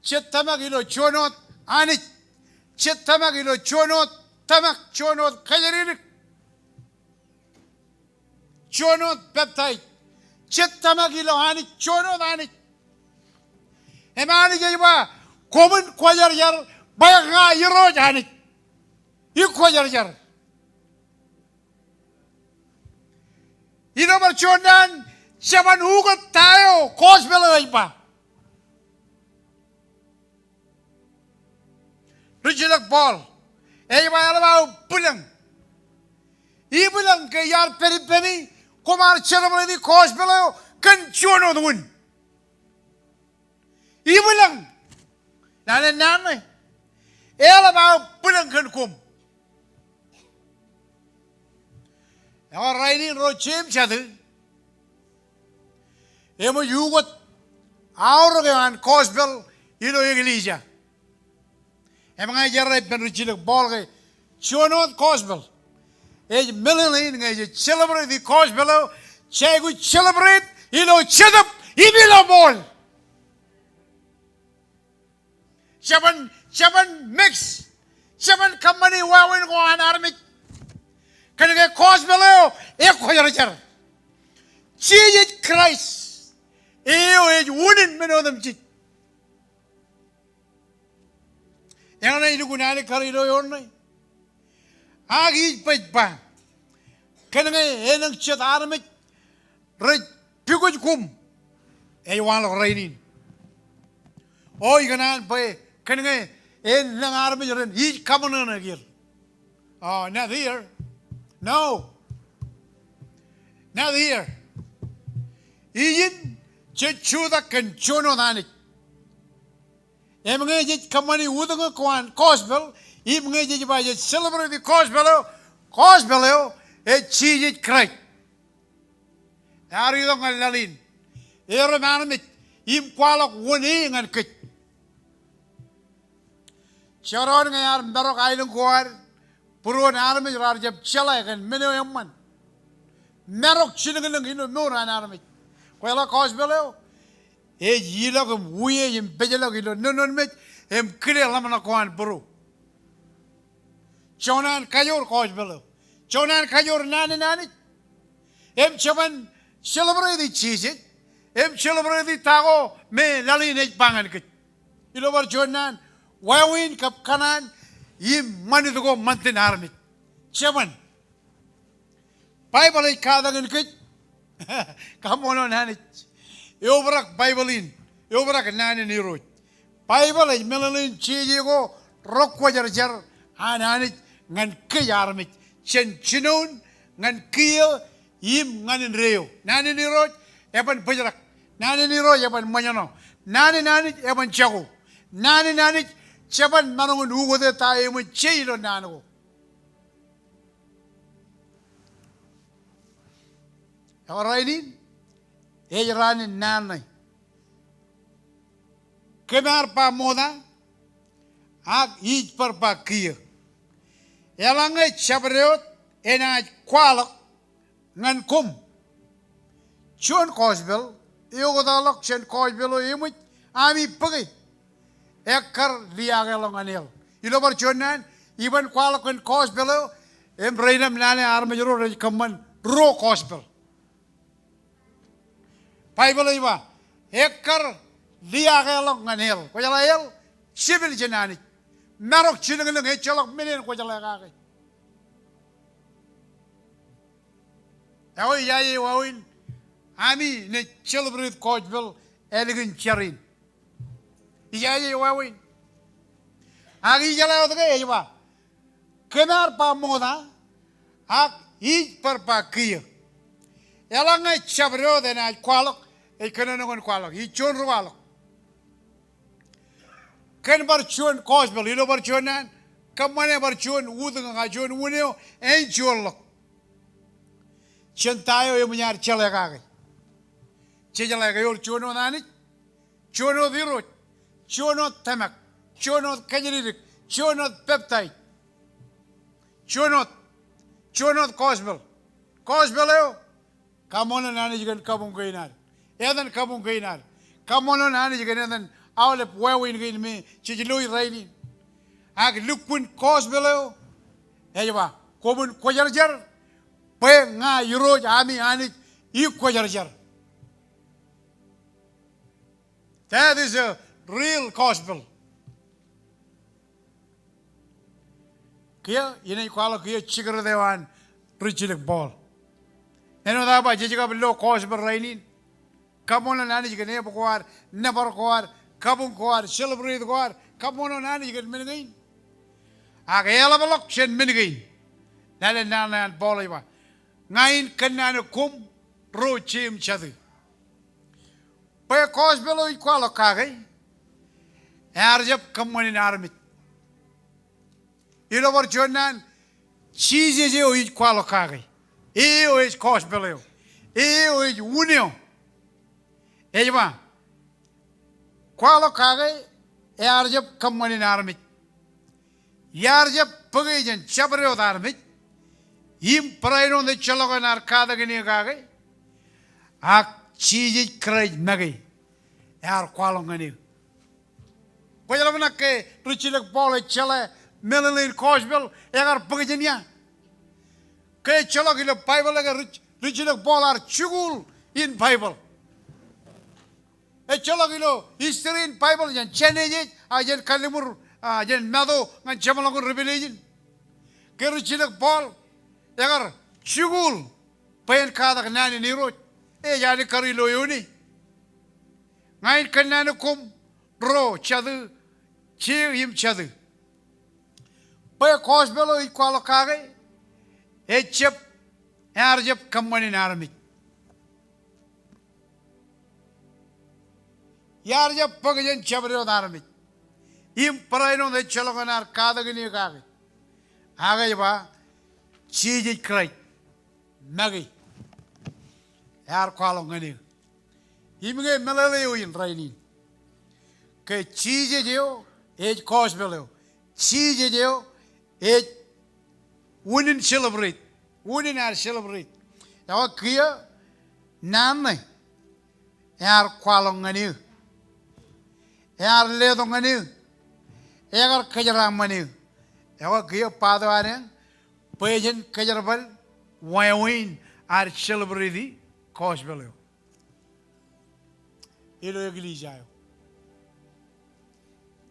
Chet tamagilo chonot anij. Chet tamagilo chonot tamak chonot kayaririk. Chonot baptized. Chet tamagilo anij chonot anij. Emani jaywa common kwajar yar bayanga yiroj anij. Ikwajar. Ino berchonan siaman ugot tayo gospel ay pa. Rijilak Paul. Ba alaw pulang. Ibulang kayar peri kumar celebrate di gospel ayo kan chono dun. Ibulang. Nanay. Alaw pulang kan kum. Yang rainin rocem chadu. Emo yugot auragan gospel ilo iglesia. Emang ajar ben richilek bolge chonot gospel. Millennium ngay celebrate the gospel. Chegu celebrate ilo chadap ibilo bol. Chaban mix. Chaban company wawin ko an army. Kanenge gospel ekhoyarjar. Jesus Christ. Eyo wouldn't meno them chit. Yang na ilugunani karilo yornay. Agi pajpa. Kanenge enang chat army Rich Puguj Kum, Ewan of Rainin. Oh, you can pay, can I, in Lang Army, each common on again. Oh, not here. No. Not here. Ian, Chechuda can chono nani. Emangage Kamani Wudanga Kwan, Cosbell, Emangage by the celebrity Cosbello, a cheese crack. Are you long and Lalin? Aeromanamit, Im Qualok winning and kit. Sharon and Barok Island Quad, Purun Army Rajab Chelak and Minimum. Merok Chilling in the Moran Army. Quella Cosbello, a yellow way in Bejalog, no met, him clear Lamanakwan Buru. Jonan Kayor Cosbello, Jonan Kayor Nani, M. Chavan celebrate the cheese, M. celebrate the Tago, me Lalin Bangan. You know what, Jonan? Why win Cap Canan? Yim money to go mountain army. Chavan. Bible kada ng kit. Come on Anij. Overak Bible in. Overak nani ni root. Bible ay melalin chiji go rock wajar jar Anij ngan kayarmit. Chen chinon ngan kiyo yim ngan reo. Nani ni root eban pajarak. Nani ni root eban manyano. Nani eban chago. Nani chaban manong ugo de tayo mo chilo nano. Alrighty, Ejranin nanay. Kemar pa moda, ag each per pa kiyo. Elangay chabreot, enaj kwalok, ngan kum. Chun Cosbel, iugodalok chen Cosbel o imut, ami pagi. Ekar liagelong anil. You know chunan, even kwalok and Cosbel, embrainam nane armajuro kaman ro Cosbel. Bible iba, ekar liagelong anil. Kojalayel, civil jenani. Marok chinang echolok minin kojalagaki. Awi yayi wawin, ami ne celebrate Cosbel elegant charin. Yayi wawin. Agi jalayo de iba. Kenar pa moda, ak each per pa kiyo. Elangay chabro de na kwalok. E kananong kwalok, i chon ruwalok. Kan bar chon Cosbel, ilo bar chonan, kamane bar chon udang nga chon unyo, en chon lok. Chen tayo yung munyar chalagagay. Chalagay yor chono nanit, chono dirot, chono tamak, chono kanyaririk, chono peptide, chono Cosbel. Cosbel yo, kamona nanit yung kabong kainan. Edan kabung kainar. Kamono nani jigan edan Aolep wewin gain me chijilui raini. Ag lukpun Cosbello. Ejawa komun kojarjar. Pe nga yuroj ami anij you kojarjar. That is a real Cosbel. Kia ini kwalo kia chikar dewan richilik ball. Eno daba jijiga below Cosbel rainin. Come on and Anij can never go never go kabung go celebrate go come on and Anij can minigin. Agayala balok chen minigin. Nala nana and boliva. Ngain kanana kum ro chim chadu. Pay Cosbello equal kage. Arjap come on in army. You know what Jonan? Cheese you equal kage. Eo is Cosbello. Eo is unio. Ejma, kwalo kage, yarjap kamani narmit. Yarjap pagajan chabreo narmit. Him praino de chaloga narkada gini kage. Ak cheese kraj nagi. Yar kwalo ngani. Kojalavana ke ruchilak pole chale melalin Cosbel yagar pagajan ya. Ke chalogila Bible yagar ruchilak polar chugul in Bible. Chalagilo history in Bible jan change ajan kalimur ajan mado ngan chamalong revelation keru chilak Paul yagar chugul payan kada nani niro yani karilo yuni. Ngayon kanano kum ro chadu chi him chadu. Pa kosbelo ikwalo kage chep arjep kammani narmik. Yarjep pagajan chabro narmik. Im paraino de chaloganar kadagini kage. Agay ba chiji kray magi. Yar kwalo ngani. Imge melale uin rainin. Ke chiji dio kosbelo. Chiji dio wouldn't celebrate. Wouldn't are celebrate. Yawa kia nanne. Yar kwalong ngani. Yar ledong ngani. Yar kajaram ngani. Yawa kia padwane. Pajan kajarabal. Wawin are celebrate koshbelo. Ilo iglesia.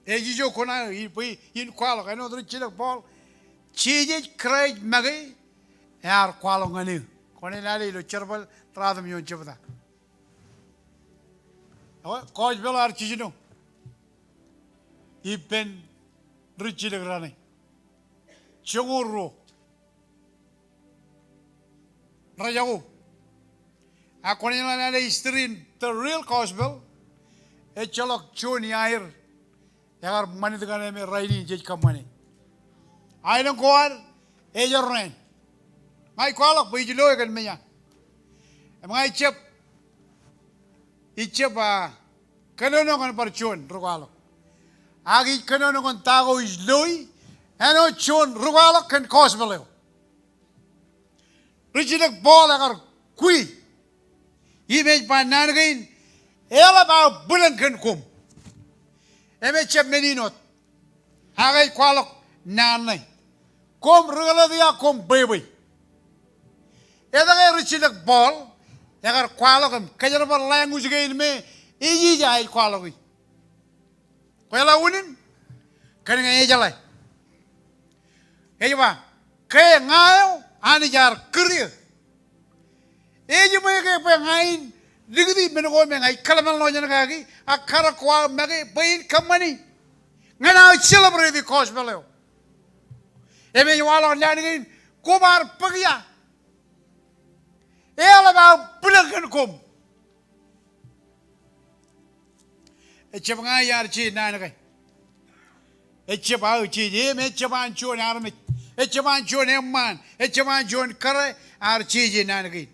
Ejijo kona in kwalo kano dru chilak ball. Chiji Craig Maggie, Air Qualongani, Conelli, the Cherbal, Tradam Yon Chivada. Coach Bill Archino. He been Richie the Granny. Choguro Rajao. A Conelli history, the real Coach Bill, a Chalok Choni Air, they are money the Ganame riding J Company. I don't go on, your rain. My call up, we look at me. And my chip, each of a canono on Parchon, Rugalo. Agi canono on Tago is Louis, and no chon, Rugalo can cosmelo. Richard Ball are qui. He made by Nanagain, all about Bullen can come. MH Menino. Agay Qualok, Nanay. Kom regala dia kom baby. Eda richilak ball, yagar kwalo kam kajar bar language gain me iji jai kwalo gi. Kwela unin kan ngai jalai. Ejiba kay ngayo ani jar kriya. Eji me ke pe ngain digdi menogo me ngai kalamal no jana gi akara kwa mage pain kamani. Ngana celebrate the cosmelo. Eme wala nani kumar pagya. Ela ba pulagan kum. Echapanga yar chi nana kai. Echapa chi je me chapan chon armit. Echapan chon emman. Echapan chon kare ar chi je nana kai.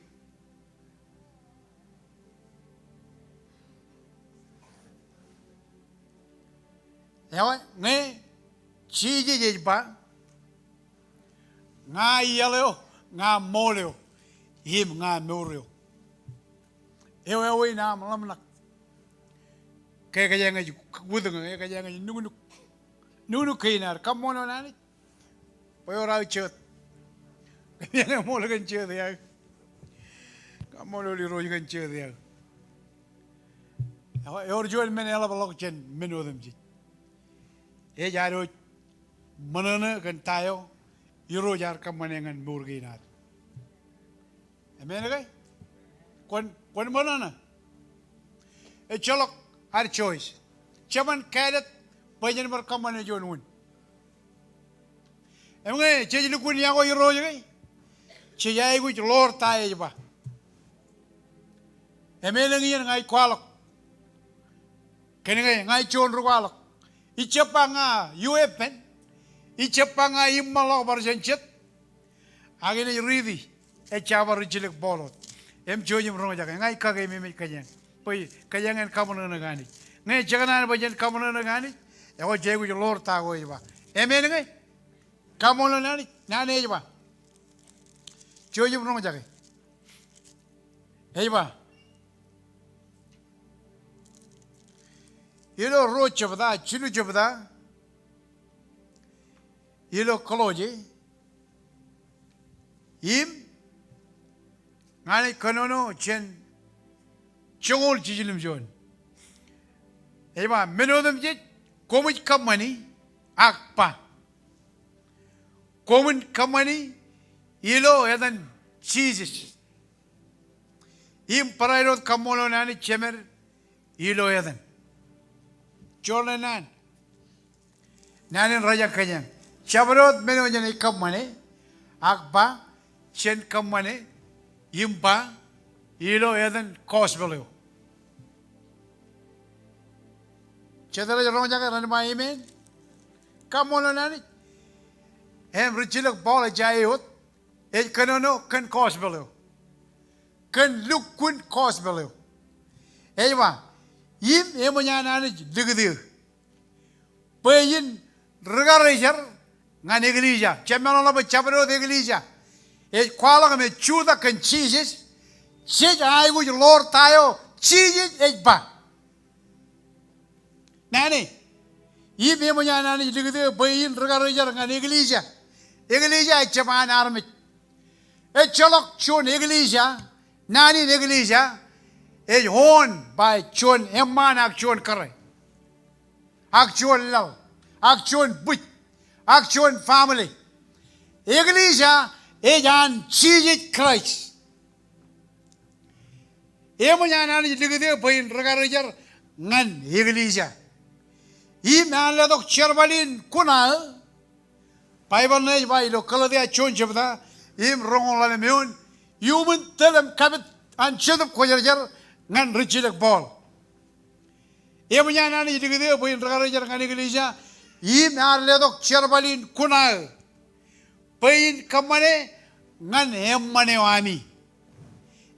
Yawa ne chi je ba. Nga yellow, nga Mol Eo, him nga Mol Eo na malamnak. Kaya kaya nga wudang kaya nga nunuk kainar. Come on Anij. Payo raw chet. Kaya nga Mol kan chet ya. Come on li roy kan chet ya. Yor joel men ela balok chen menodem ji. Jaro manana kan tayo. Euro jar kamanengan murginat. Amen okay? Kon manana. A chalok our choice. Chaman cadet pajan bar kamane jonun. Amen chejlu kun yago euro jay. Chejay which Lord tae ba. Amen ngiyan ngai kwalok. Kenengai ngai chon ruwalok. Ichapa nga UFN. Ichapanga imalo barjanchet. Agene ridi. Echava richilik bolot. Jojim ronga jaga. Ngai kage mimi kajang. Poi kajangan kamono nagani. Ngai jaganan bajan kamono nagani. Ewa jegu lor tago iba. Amen ngai. Kamono nani. Nani iba. Jojim ronga jaga. Iba. Ilo rocha bada. Chilu jabada. Ilo koloje, im, ngani kanono chen, chongol chijilim jon. Eba menodem jit, komit kamani, akpa. Komit kamani, ilo edan cheeses. Parairot Kamolo Nani Chemer Ilo Eden. Jordan Nanin Raja Kanyan. Chabarot Menojan Kamane, Akba, Chen Kamane, Impa, Ilo Eden, Cosbelo. Chedra Ronjaka and my amen. Come on, Nani. And Richilok Ball Jayot, it canono can Cosbelo. Can look kun Cosbelo. Eva, Yim Emoyan Anij, Digdir. Payin Regarager, Nan Iglesia, Chamanova Chabro de Iglesia. A qualum of chuda can cheeses. Sit I with Lord Tayo, cheeses egg back. Nanny, Yim Emoyan Anij, Digdir, Payin Regarager, Nan Iglesia. Iglesia, Chaman Army. A chalok chun Iglesia, Nani Iglesia. Is owned by Chun Emman Akchun Kare. Akchun Love. Akchun But. Akchun Family. Iglesia is an Jesus Christ. Emuyan is the Pain Regarager Nan Iglesia. Man Ladok Cherbalin Kunal. Bible by Localadia Chun Jabda. Rongola Mune. You will tell them Cabot and Cheduk Koyager. Nan Richilek Ball. Emuyan is the Pain Regarager and Iglesia. Ledok Cherbalin Kunal. Pain Kamane Nan Emmaneani.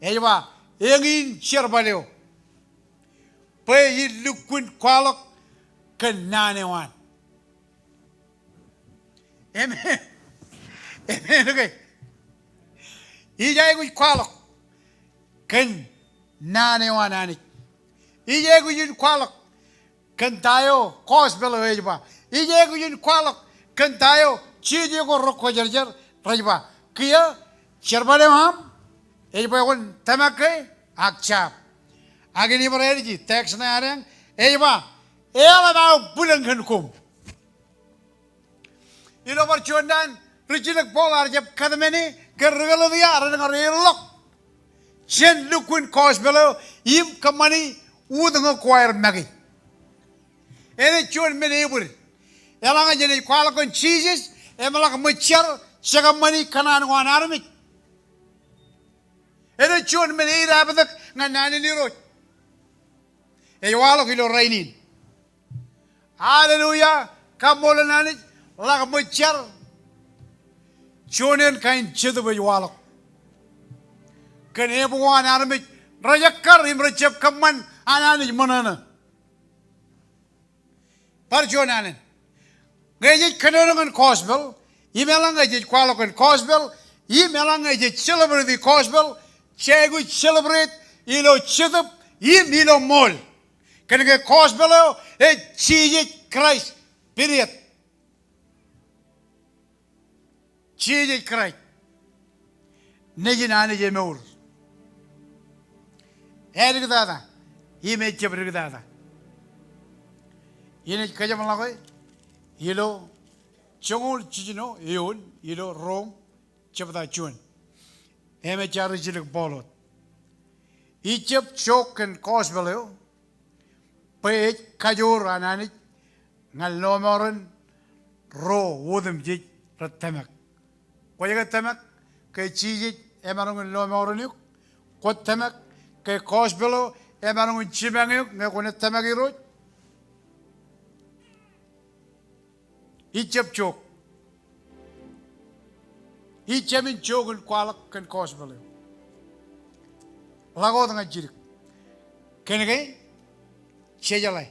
Eva Egin Cherbaleo. Pay Luquin Qualok Kananewan. Amen. Amen. Okay. Ijay with Qualok Kan Nanewan Anij. Ijay with Qualok Kan tayo Cosbelo Ejba. Ije ko kwalok kan tayo chije ko rokko jarjar rajba kiya charbale ham ejba kon tamake akcha agini barerji tax na arang ejba ela na bulangan kum ilo bar chondan rijilek bolar jab kadmeni gergalo dia arang relok chen lukun Cosbelo im kamani udang choir magi ene chon menebur Elanga jeni kwala kon cheeses, emalak machar, sagamani kanan wan army. Ene chon meni rabadak nganani liro. Ewalo kilo rainin. Hallelujah, kamola nani, lak machar. Chonen kain chedu bewalo. Kan ebu wan army, rajakar imrachep kaman anani manana. Parjonanen. Gajit Kanoran Cosbel, Emelang Gajit Qualok Cosbel, Emelang Gajit celebrate the Cosbel, Chagu celebrate, Ilo Chithup, Ilo Mol. Can get Cosbelo, a Chijit Christ, period. Chijit Christ. Negin Anij Mur. Erigada, he made Chabrigada. In it Kajamalago. Ilo Chongol Chino, Eon, Ilo Rome, Chabda Chun. Emecharichilek Bolot. Egypt choke and Cosbelo, Pay Kajor An Anij, Nalomoran, Ro, Woodham Jit, Ratamak. Quayatamak, Kay Chijit, Emarong and Lomoranuk, Quatamak, Kay Cosbelo, Emarong and Chimanguk, Nakonatamaki Road. Egypt choke. Egypt in choke and qualak and Cosbelo. Lago tanga jirik. Kenegay? Chejalai.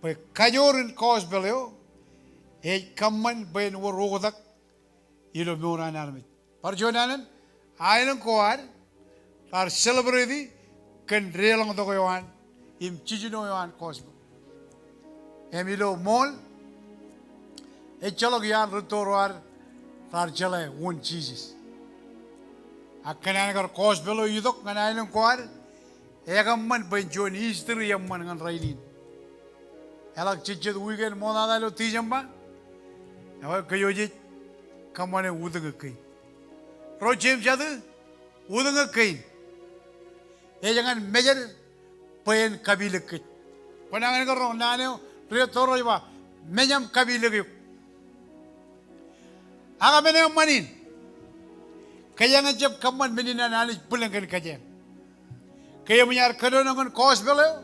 But Kajor and Cosbelo, a common Ben Worodak, Ilo Muran Army. Parjonanan, Island Coad, are celebrating, can rail on the Goyan, in Chijinoyan Cosmo. Emilo Mol. A Chalogian Rutorwar Tarjale won Jesus. A Kananagar Cosbelo Yudok and Island Quad, Egaman by John History of Man and Rainin. Elak Chichet weekend Monadalo Tijamba, our Kayojit, come on a wooden a cane. Pro James Other, wooden a cane. jangan mejer pen kabilik. Panangan ko ron naneo rio toro iba menyam kabilik yuk. Aga menyam manin. Kaya nga jab kaman menina nanis pulang kan kaya. Kaya menyar kadonangan kos belo.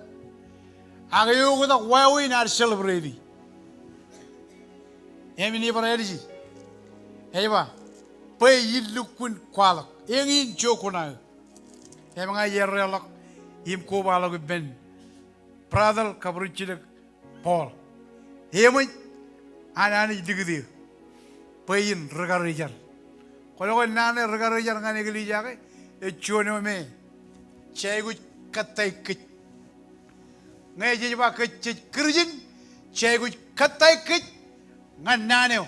Aga yugo da wawi na celebrate. Emini parayadi. Heba. Pay yilukun kwalak. Engin jokuna. Emanga yerrelak im ko balak ben. Pradal kabruchilak Paul. Emay anani digdi. Payin regarijar. Kalau nane regarijar ngane geli jake e chono me. Chegu katai kit. Ngai je ba kit kirjin chegu katai kit ngan naneo.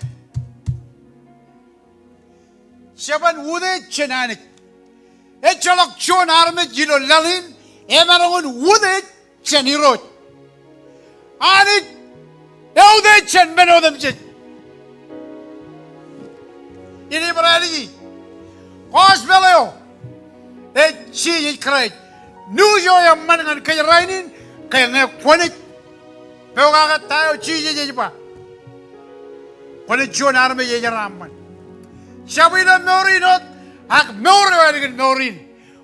Siapan ude chenanik. E cholok chon arme jilo lalin e marangun ude chenirot. Anik e ude chen benodem chet. Ini berani. Kos beleo. E chi krait. Nu yo yang mangan kay rainin kay ngek ponit. Pero kaga tayo chi je pa. Ponit chon arme ye jaraman. Shabina Morinot, ak Morin Morin.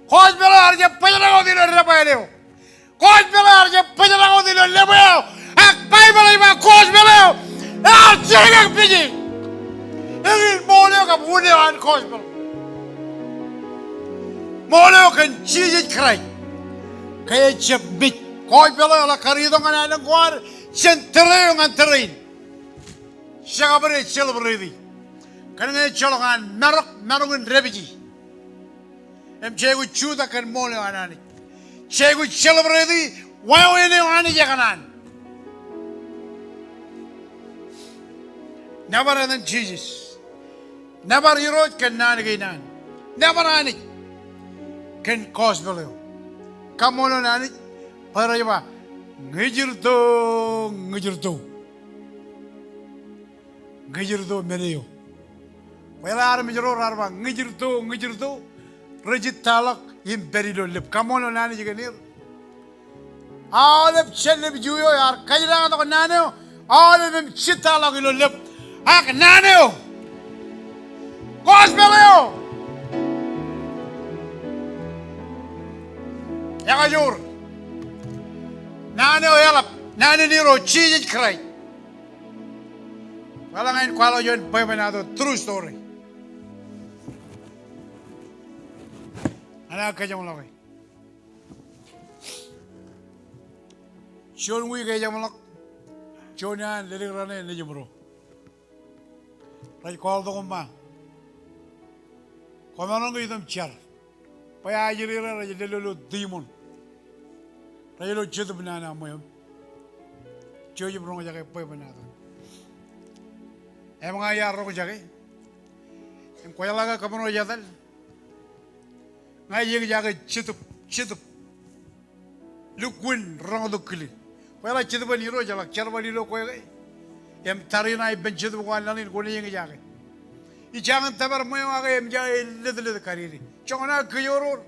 Cos Belarja Pedro di Rebeleo. Cos Belarja Pedro di Lebeo. Ak Bible Cos Beleo. Ah, Jagak Pigi. Every Mol Eo An Cos Bel. Mol Eo can cheese it cry. Kay chip bit. Cos Beleo la Caridon and Aguar. Centurion and terrain. Shagabre celebrity. Karena colongan marungun rebiji. Em cegu chuda kan Mol Eo An Anij. Cegu celebrity ruwanene ani jakanan. Never than Jesus. Never heroed kan nani gainan. Never Anij kan cos beleo. Kam Mol Eo An Anij para jaba ngejirto meneo. Wala ar mijro arba ngijirto rejit talak im berido lip kamono nani jiganir Aolep chelip juyo yar kajra to naneo Aolep im chitalak ilo lip ak naneo kos beleo yakajur naneo yalap nani niro chijit kray wala ngayon kwalo yun paymanado true story. Anak kajang lagi. Sion wi kajang lak. Sionan lirik rane ni jemro. Rai call to kumma. Komanon ko itam char. Paya ajiri ra lelo demon. Rai lo chetu banana moyam. Cio jemro ngajak pay banado. Emang ayar ro ngajak. Em koyalaga kamano jadal. Ngai yeng jaga chitup lukun rong dukli wala chitup ni ro jala charbali lo koy em tarina ben chitup ko lalin ko yeng jaga I jangan tabar moyo aga em jaga led kariri chona kyoror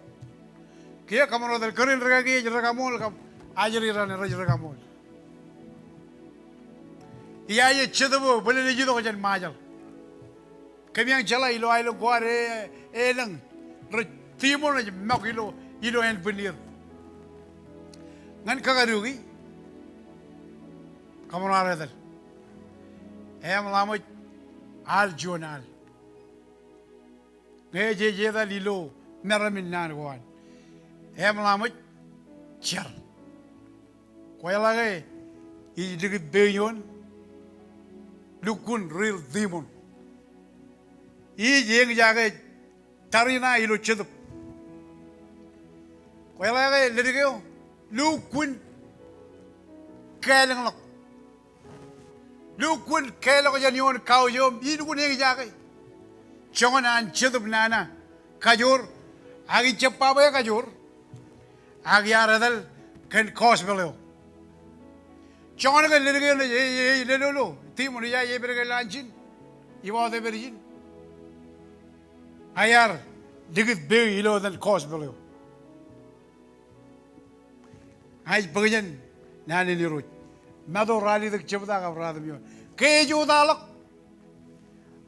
kya kamaro dal karin raga ge raga mol kam ajri ran raga mol iya ye chitup bole ni jido ko jan majal kamyang jala ilo ailo kware elang Timor aja mak ilo en penir. Ngan kagarugi. Kamu nara dal. Em lama al jonal. Ngeje dal ilo meramin nan kawan. Em lama cer. Kaya lagi I dikit beyon. Lukun real demon. I jeng jaga tarina ilo cedup. Kaya lagi lirik yo, lukun kailang lak, lukun kailang kajan yon kau yom, ini kun yang jaga, jangan ancedup nana, kajur, agi cepat ya kajur, agi aradal kan kos beleo, jangan kan lirik yo ye lelo, timur ya ye berke lancin, ibaw de berjin, ayar dikit beu ilo dan kos beleo. Ay bagian nani ni rut. Mado rali dak chebda ka radam yo. Ke judalak.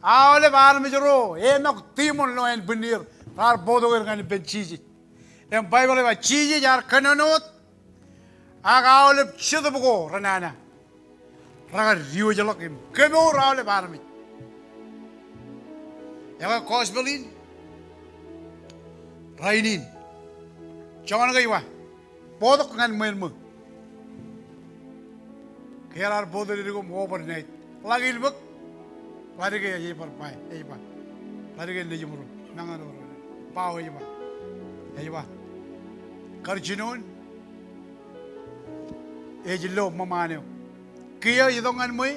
Aolep armi jero. Emak timon lo en benir. Tar bodo ngani ben chiji. Em Bible ba chiji jar kananot. Ag aolep chidabugo ranana. Raga riu jalak im. Kemo aolep armi. Ega kosbelin. Rainin. Jangan gaiwa. Bodok ngan menmu. Kerar bodo diri gum overnight. Lagi ilbuk. Lari ke ye par pai. Ye pa. Lari ke leji muru. Nangan oro. Pau ye pa. Ye pa. Karjinon. Ejilo mamane. Kia idongan mui.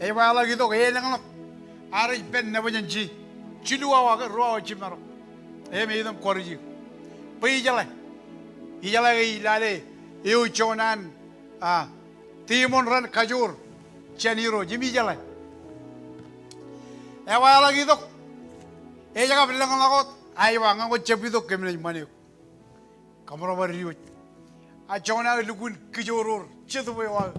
Ye pa lagi to ke nangan. Aris ben nabajanji. Chilua wa ke ruwa chimaro. Ye me idam korji. Pai jala. Ijala ke ilale. Eu chonan. Timon ran kajur. Chaniro jimi jala. Ewa lagi to. Jaga bilang lagot. Ayo angan ko cepi to kemana mana. Kamera bariut. Chona lukun kijurur. Cetu bawa.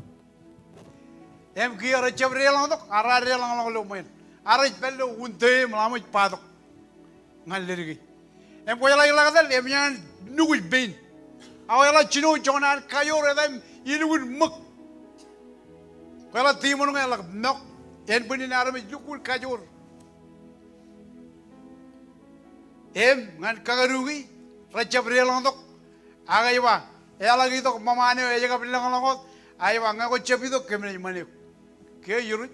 Em kia recep relang to. Ara relang lagot main. Ara pello unte melamat padok. Ngan lagi. Em kau lagi lagat em yang nugul bein. Awalnya cino chona kajur edam ilugun mak. Kau timon ngan lag nok. En punin arame lukul kajur. Em ngan kagarugi recep relang to. Aga iba. Lagi to mamane jaga bilang lagot. Ayo ngan ko cepi to kemana mana. Kaya yurut.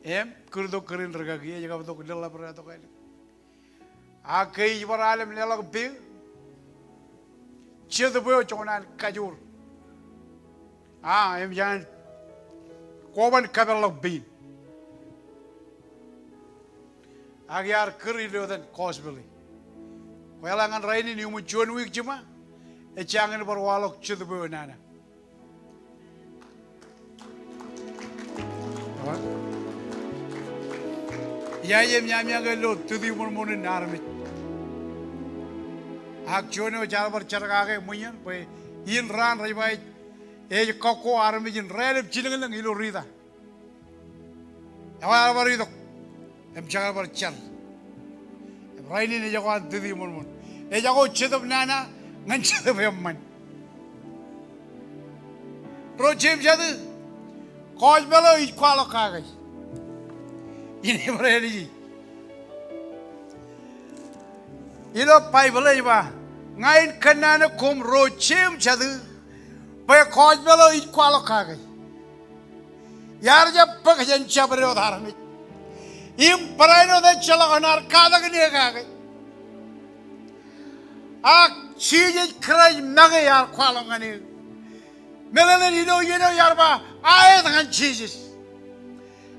Em kurdo kerin regagi jaga to kudela perato kali. Akai ibar alam lelag bing. Cedo boyo chonan kajur. Em jangan koban kabel lag bing. Agyar keri leodan kosbeli. Walangan raini ni umu John Wick cuma. Jangan berwalok cedo boyo nana. Ya nyamnya gelo tudi mun narmit. Ak jono jar bar charga munyan pe in ran ribai koko armi jin relep chilang ilo rida. Awal bar itu em jaga bar char. Raini ni jago tudi mun. Jago chedop nana ngan chedop yamman. Rochem jadi koj belo ikwalo kagai. Ini berani. Ilo pai boleh ba. Ngain kenana kum rochem jadi. Pai koj belo ikwalo kagai. Yar jab pagjan chabre udharan. Im paraino de chalaganar kada gni kagai. Ak chije krai nage yar kwalo ngani. Melane ilo yar ba. Ayat ngan chijes.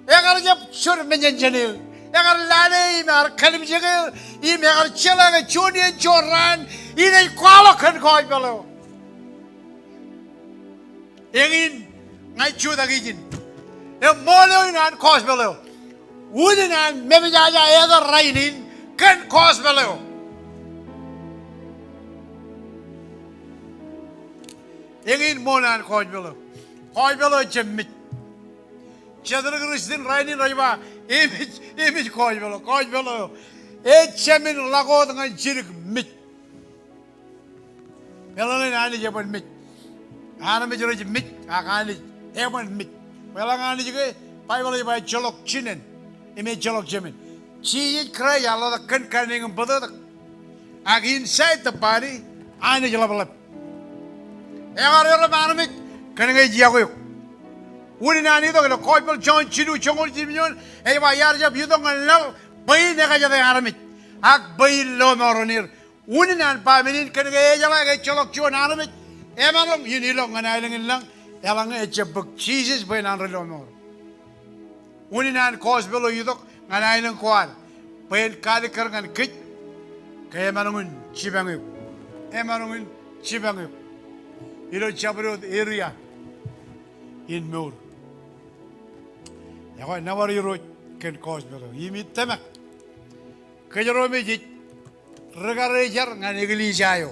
Eğer jab şur menjenjene, eğer lale imar kalim jege, eğer çelaga çoniye çoran, ine kualo kan koy belo. Egin ngai chuda gijin. Mol Eo An kos belo. Udinan mebijaja eder rainin kan kos belo. Egin Mol Eo An kos belo. Kos belo cemmit. Çadırı kırıştın rayni rayba imij koy belo çemin lagodun cirik mit melanın ani jaban mit ana me jero mit akani eban mit melangani jige pay belo bay cholok chinen ime cholok chemin chi kray yalla da kan kaning bodo ag inside the body ani jalabala egar yoro manamik kaningay jiago Uni nani to kalo koipel John Chilu chongol jimion eba yar jab yudong ngal bayi nega jada aramit ak bayi lo moronir uni nan pa menin kan ge jala ge cholok chuan aramit emalong yinilong nganailang ilang elang echebuk Jesus bayi nan relo mor uni nan kos belo yudok nganailang kwal bayi kali karngan kit kaya emalongun chibangu ilo chabrod area in mur ya koy nawar yoro ken kos belo yimi temak kejero mejit regare jar ngan iglesia yo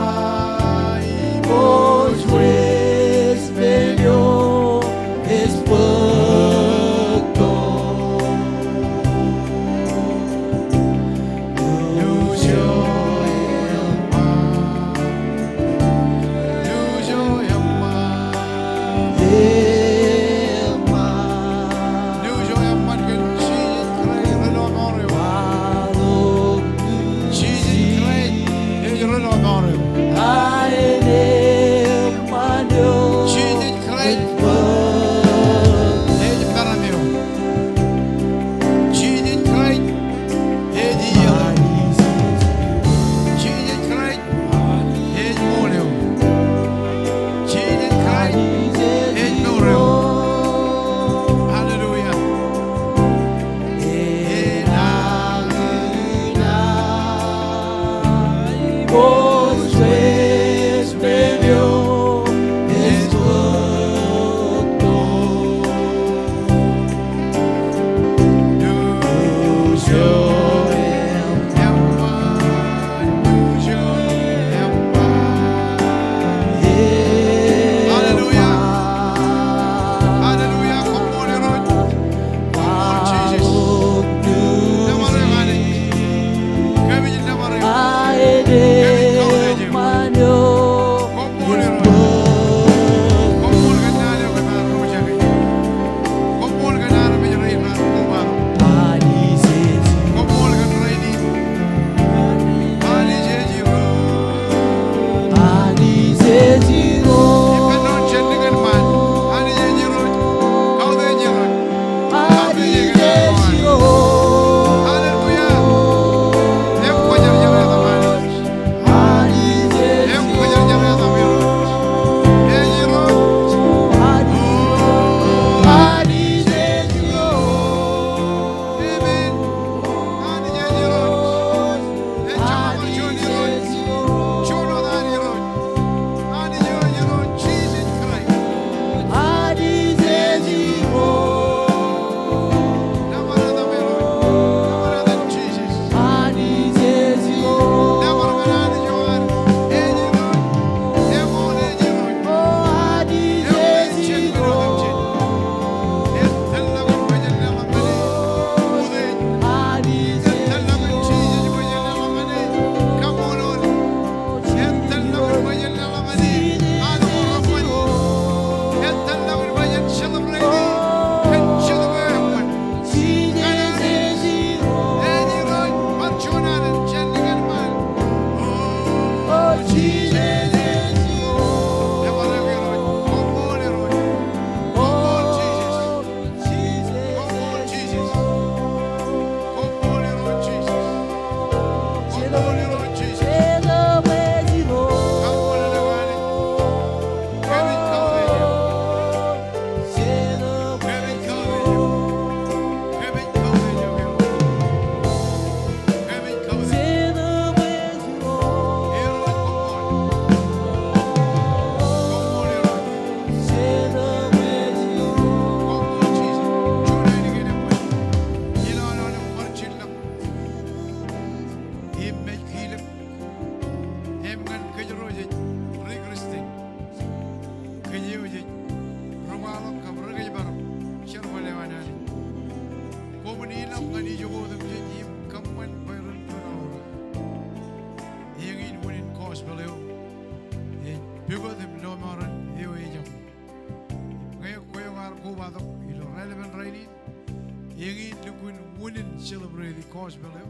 celebrate the cause below.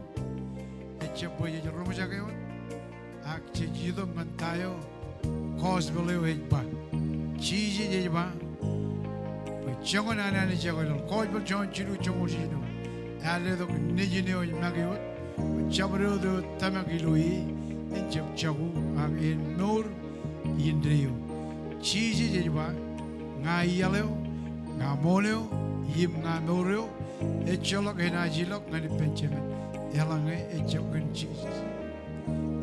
It's a boy, it's a Romajaka. Actually, you don't want tayo. Cause below it, but cheesy, Jeba. But Jangon and Anij, cause but John Chiru Chomosino. Aledo Nijino in Magio, Chabro do Tamagilui, and Chabu, and in Nor Indrio. Cheesy, Jeba, Nga Yellow, Nga Moleo, Yim Nga Norio, a Cholok and Agilok, and a Benjamin, Elange, a Jokin Jesus.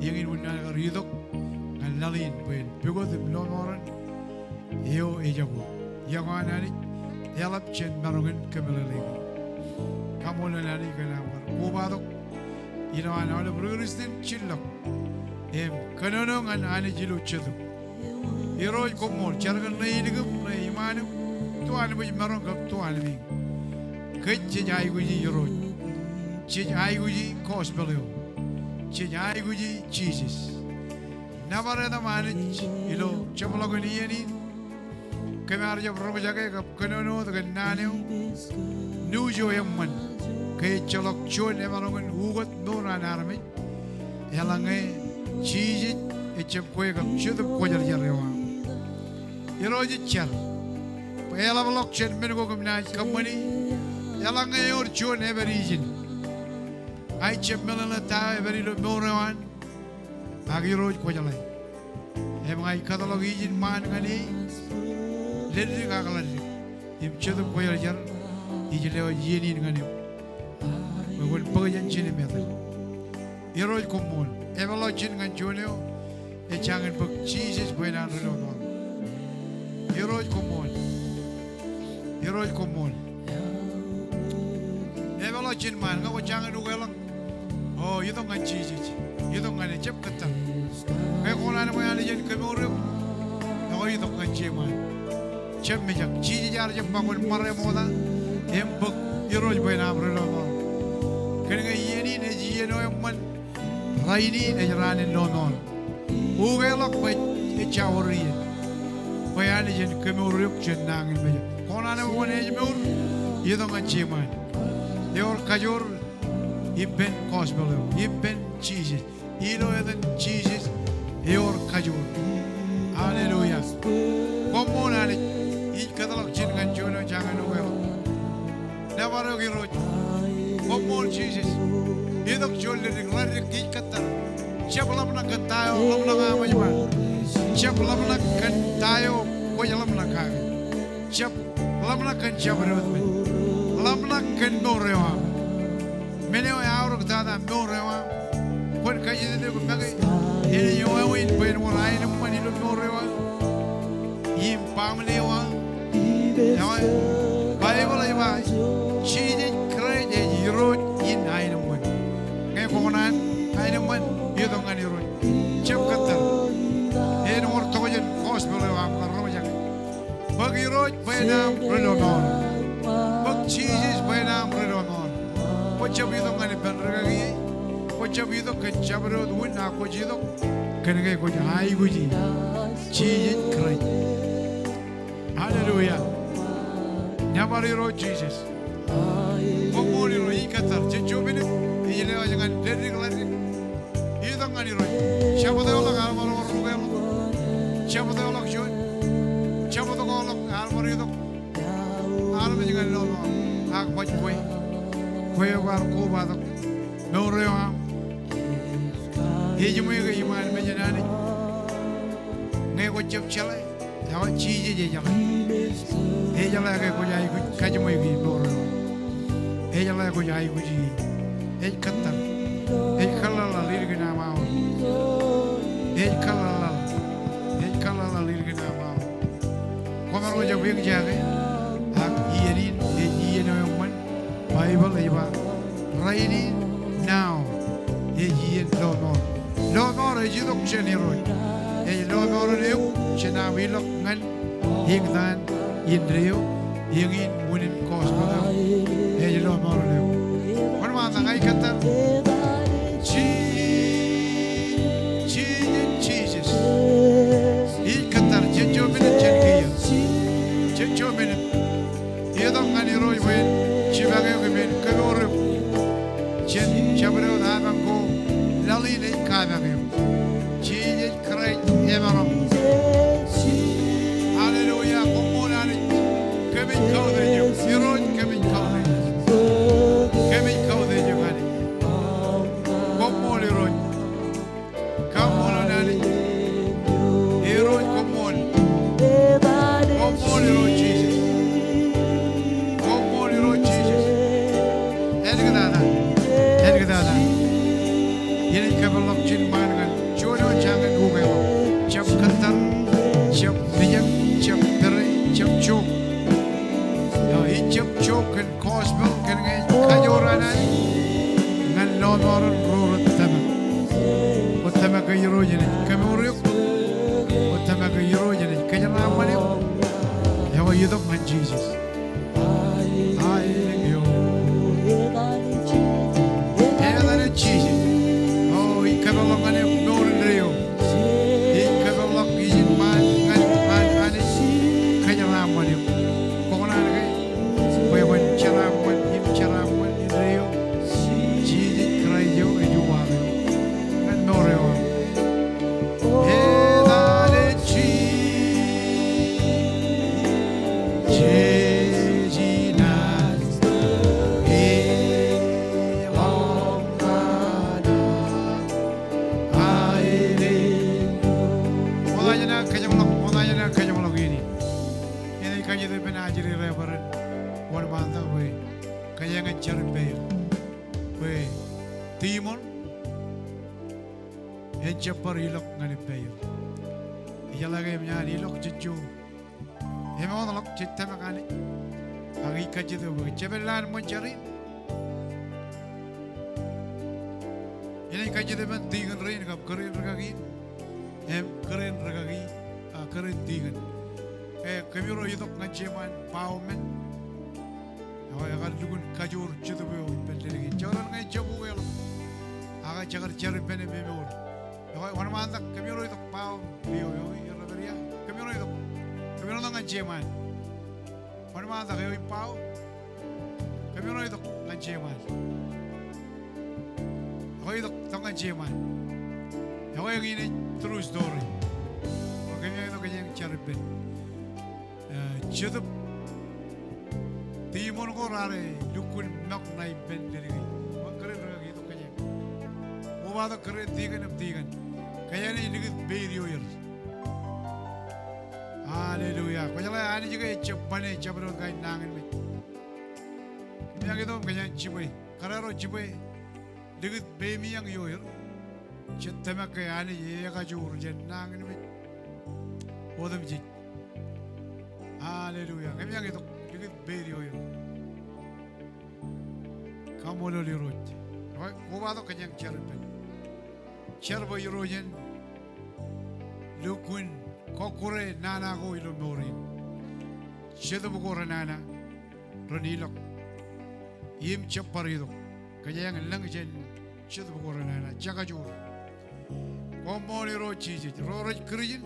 Yangin would not read and Lalin, when because the Lonoran, Eo Ejabu, Yaman Anij, Aolep Chen Marogan, Camilla. Come on, and Anij, and our Mobado, you know, and all the brewers in Chillock, Canonong and Anijilu Chilum. Hero Comor, Jargon Ladigum, Imanu, to Anibus Marong to Animi. Kajai Hero, Chijai Cosbello. Chijai Jesus. Never had a manage, you know, Chamalogani, Camarja Romajaka, Canono, the Ganano, New Joyman, Kay Chalok Chon, Evarogan, who got no an army, Elange, cheese it, a chapquake of Chuda Quajarewa. Eroji Chel, Elavalock Chen Menogam Night Company, Elange or Chon ever region. I chip Melanata, very low Moran, Agiro Quajale. Am I catalog in man and Lady Gagalati? If Chither Quajar, Ijileo Yeni Ganim. We will purge and chili method. Hero Common, Evalochin and Junio, a changan book, Jesus, when I don't know. Hero Common, Hero Common. Evalochin man, go changan to well. Oh, you don't want Jesus. You don't want a chip cutter. I call an American Camorium. No, you don't want Chima. Chip me, cheesy jar of Magun Maramoda, M. Book, Eroy by Nabrano. Can I yen a Genoman? Rainy and running no non. Who will look by a chowry? By Anij Camorium Chenang in me. Conan one age more. You don't want Chima. Your Kajor. Iben Cosbello, Iben Jesus, Ilo than Jesus, your Kajur. Hallelujah. Come on, Anij, each catalog chin and Juno Jangan. Never a hero. Come on, Jesus. Either children, Radic Katar, Chapalamna Kantayo, Lamna, Chapalamna Kantayo, Koyalamna, Chap Lamna Kan Chaparot, Lamna Kan Norewa. Many hours of that, no rewa. What can you do? Here you are in when I am when you don't know rewa. In Pamalewa, Bible, she did credit you wrote in item one. Gaponan, item one, you don't get it. Chip cutter. And more token hospital of Rojan. Buggy wrote by now, Redonor. Bug cheeses by now, Redonor. What you do on the Penragay? What you do can Chabro win Aquajido? Can I go to high Guji? Cheese cry. Hallelujah. Never wrote Jesus. One more you Qatar, Chichubin, you know, you can dedicate. You don't get it right. Chabadola Almaro Rubel, Chabadola Joy, Chabadola Almarido, Almajigan Lolo, Aquajoy. Where are Cuba? No real. Ejumuga, you might imagine any. Never chip chile, how cheesy Ejala. Ejala Kajamui, no real. Ejala Guji, Ejkata, Ejkala Lirganama, Ejkala Lirganama. Come on, your big jacket. Yerin, one. Bible Eva, rainy now, a year no more. No more, a Jidok General, a no more, Chena will look men, Higdan, Indrio, Higin, winning cause, a no more. One man, I got them. Jesus, he cut that Jejo minute, Jejo minute. You don't get any roy when. Chivago, Yalile kadamim. Jesus Christ emeram. Hallelujah. Mol Eo An Anij. Kemin kavdayım. Iroj kemin kavdayım. Kemin kavdayım hani. Mol Iroj. Mol Eo An Anij. Iroj mol. Mol Iroj Jesus. Mol Iroj Jesus. Ergedada. Yeni kabulok chin mangan. Jono jangan ugelo. Chap kantar. Chap biyak. Chap tere. Chap chok. Chap chok and cosmel kan ngay kajoranan. Ngan lonoran rurut tama. Utama kayiro jene. Kami uriyok. Utama kayiro jene. Kajana amaliyok. Yawa yudok man Jesus. Jesus. Oh, he could along on him, no real. He could along in man, and it's Kajalam on him. Konana, where when Charam went, him Charam went in Rio. Jesus cried you and you are and no real. Timon Ejapar ilok ngani payo Iyalagay mnya ilok jiju Hemon lok chittama kani Agi kajitu bu cebelan mencari Ini kajitu men tingan rin kap keren regagi keren regagi keren tingan kamiro ilok ngajeman paumen agar jugun kajur chitu bu pelleri jalan ngai jabu gelo aga jagar jari pene memor wana manda kamiro itu pau bio yo raberia kamiro nanga jeman wana manda yo pau kamiro itu nanga jeman itu nanga jeman yo ini true story kamiro itu kajang jari pen chitu Timon ko rare lukun nak nai ben dari keren regagi itu kaya Mubada keren tigan kaya ni digit beriyo yer Hallelujah kaya ani juga cepane cepro kai nangan me yang itu kaya cibai kararo cibai digit bemi yang yo yer cetema kaya ani ye ka jur jen nangan me odam ji Hallelujah kaya yang itu beriyo yo kamolo liroj mubado kanyang cherben cherbo yirojen lukun kokure nana go ilo morin shedo bukore nana ranilok yim chaparido kanyang langjen shedo bukore nana chakajur komoli ro chiji roroj krijin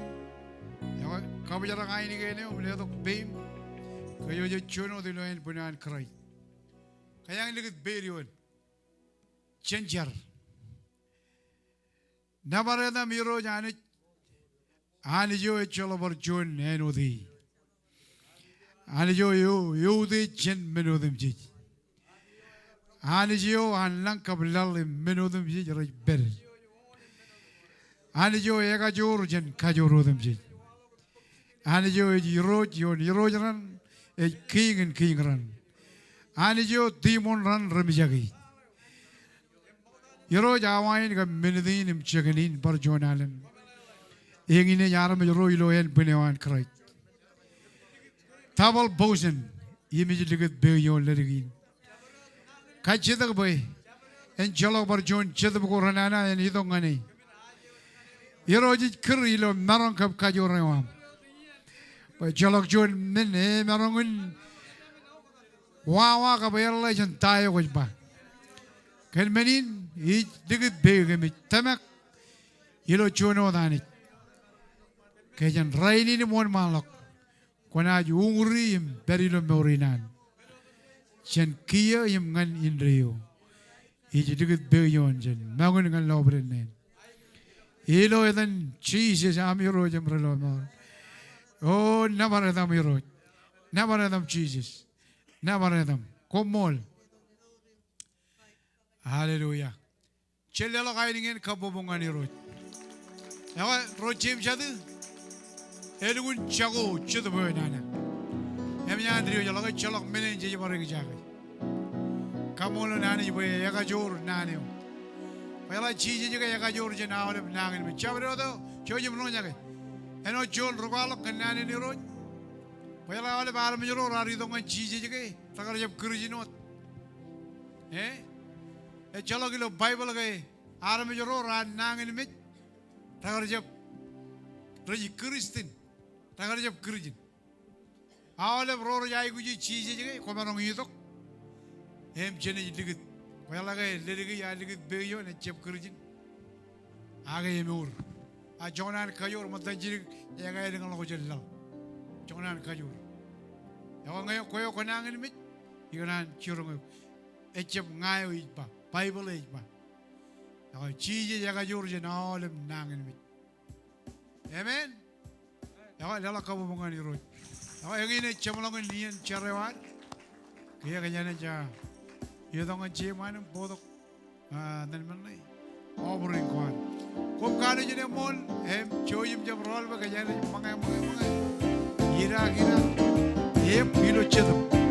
yawa kabajara ngaini gene umledo beim kayo je chuno diloen punan krai kaya ligit beriyon chenjar nabarada miro jane anijo cholo bar chun enodi anijo yo de chen menodem ji anijo anlang kablal menodem ji rej ber anijo ega jor jen kajorodem ji anijo yiro ran kein ran Anij Timon ran remijagi Yero jawain ka menedin im chaganin barjonalan Ingine yaram yero iloen benewan krait Tabal bosen image ligat beyo lerigin Kachitak boy en jalo barjon chedab koranana en hidongani Yero jit kirilo marong kap kajorawam Jalok jon mene marongun Wawa ka bayarla jan tayo ko ba Kan menin I digit bege mi tamak Ilo chuno danit Kajan raini ni mon malok Kwana jungri im perilo morinan Jan kia im ngan inrio 이지르그 베요언전 나고는 간 로브르네 이로에던 지시스 아미로 점브르로모 오 나바라담이로 나바라담 지시스 나바라담 고몰 할렐루야 첼레라 가이닝엔 카보봉가니로 야가 로침샤드 에르군 차고 쳬도보나나 엠냐드리오 ялага 쳬락 메넨제 바르기 자가 카몰로 나니 보에 야가 조르 나니오 Pela chiji juga ya kajur je na Aolep nangin me chabro do choji mno nyake eno chol rugalo kanani ni roj pela Aolep ar me joro rari do ngan chiji juga takar jab kurji not e chalo kilo bible ge ar me joro ran nangin me takar jab roji kristin takar jab kurji Aolep ro jai guji chiji juga komarong yidok em jene digit Pela gay lirigi ya lirigi beyo ne cep kurjin aga yemur a jonan kayor matanjir ya gay dengan lo jellal jonan kayor ya ngay koyo konangin mit iganan chirung e cep ngayo itba bible itba ya chije ya gajur je na Aolep nangin mit amen ya lala kabu mongani ro ya ngine chemlongan nian charewan kaya kanyana ja Yedongan ciuman bodoh, dan mana? Obring kawan. Kau kanu jadi mol, coyim jam roll bagajana mangai. Gira, kilo ceduk.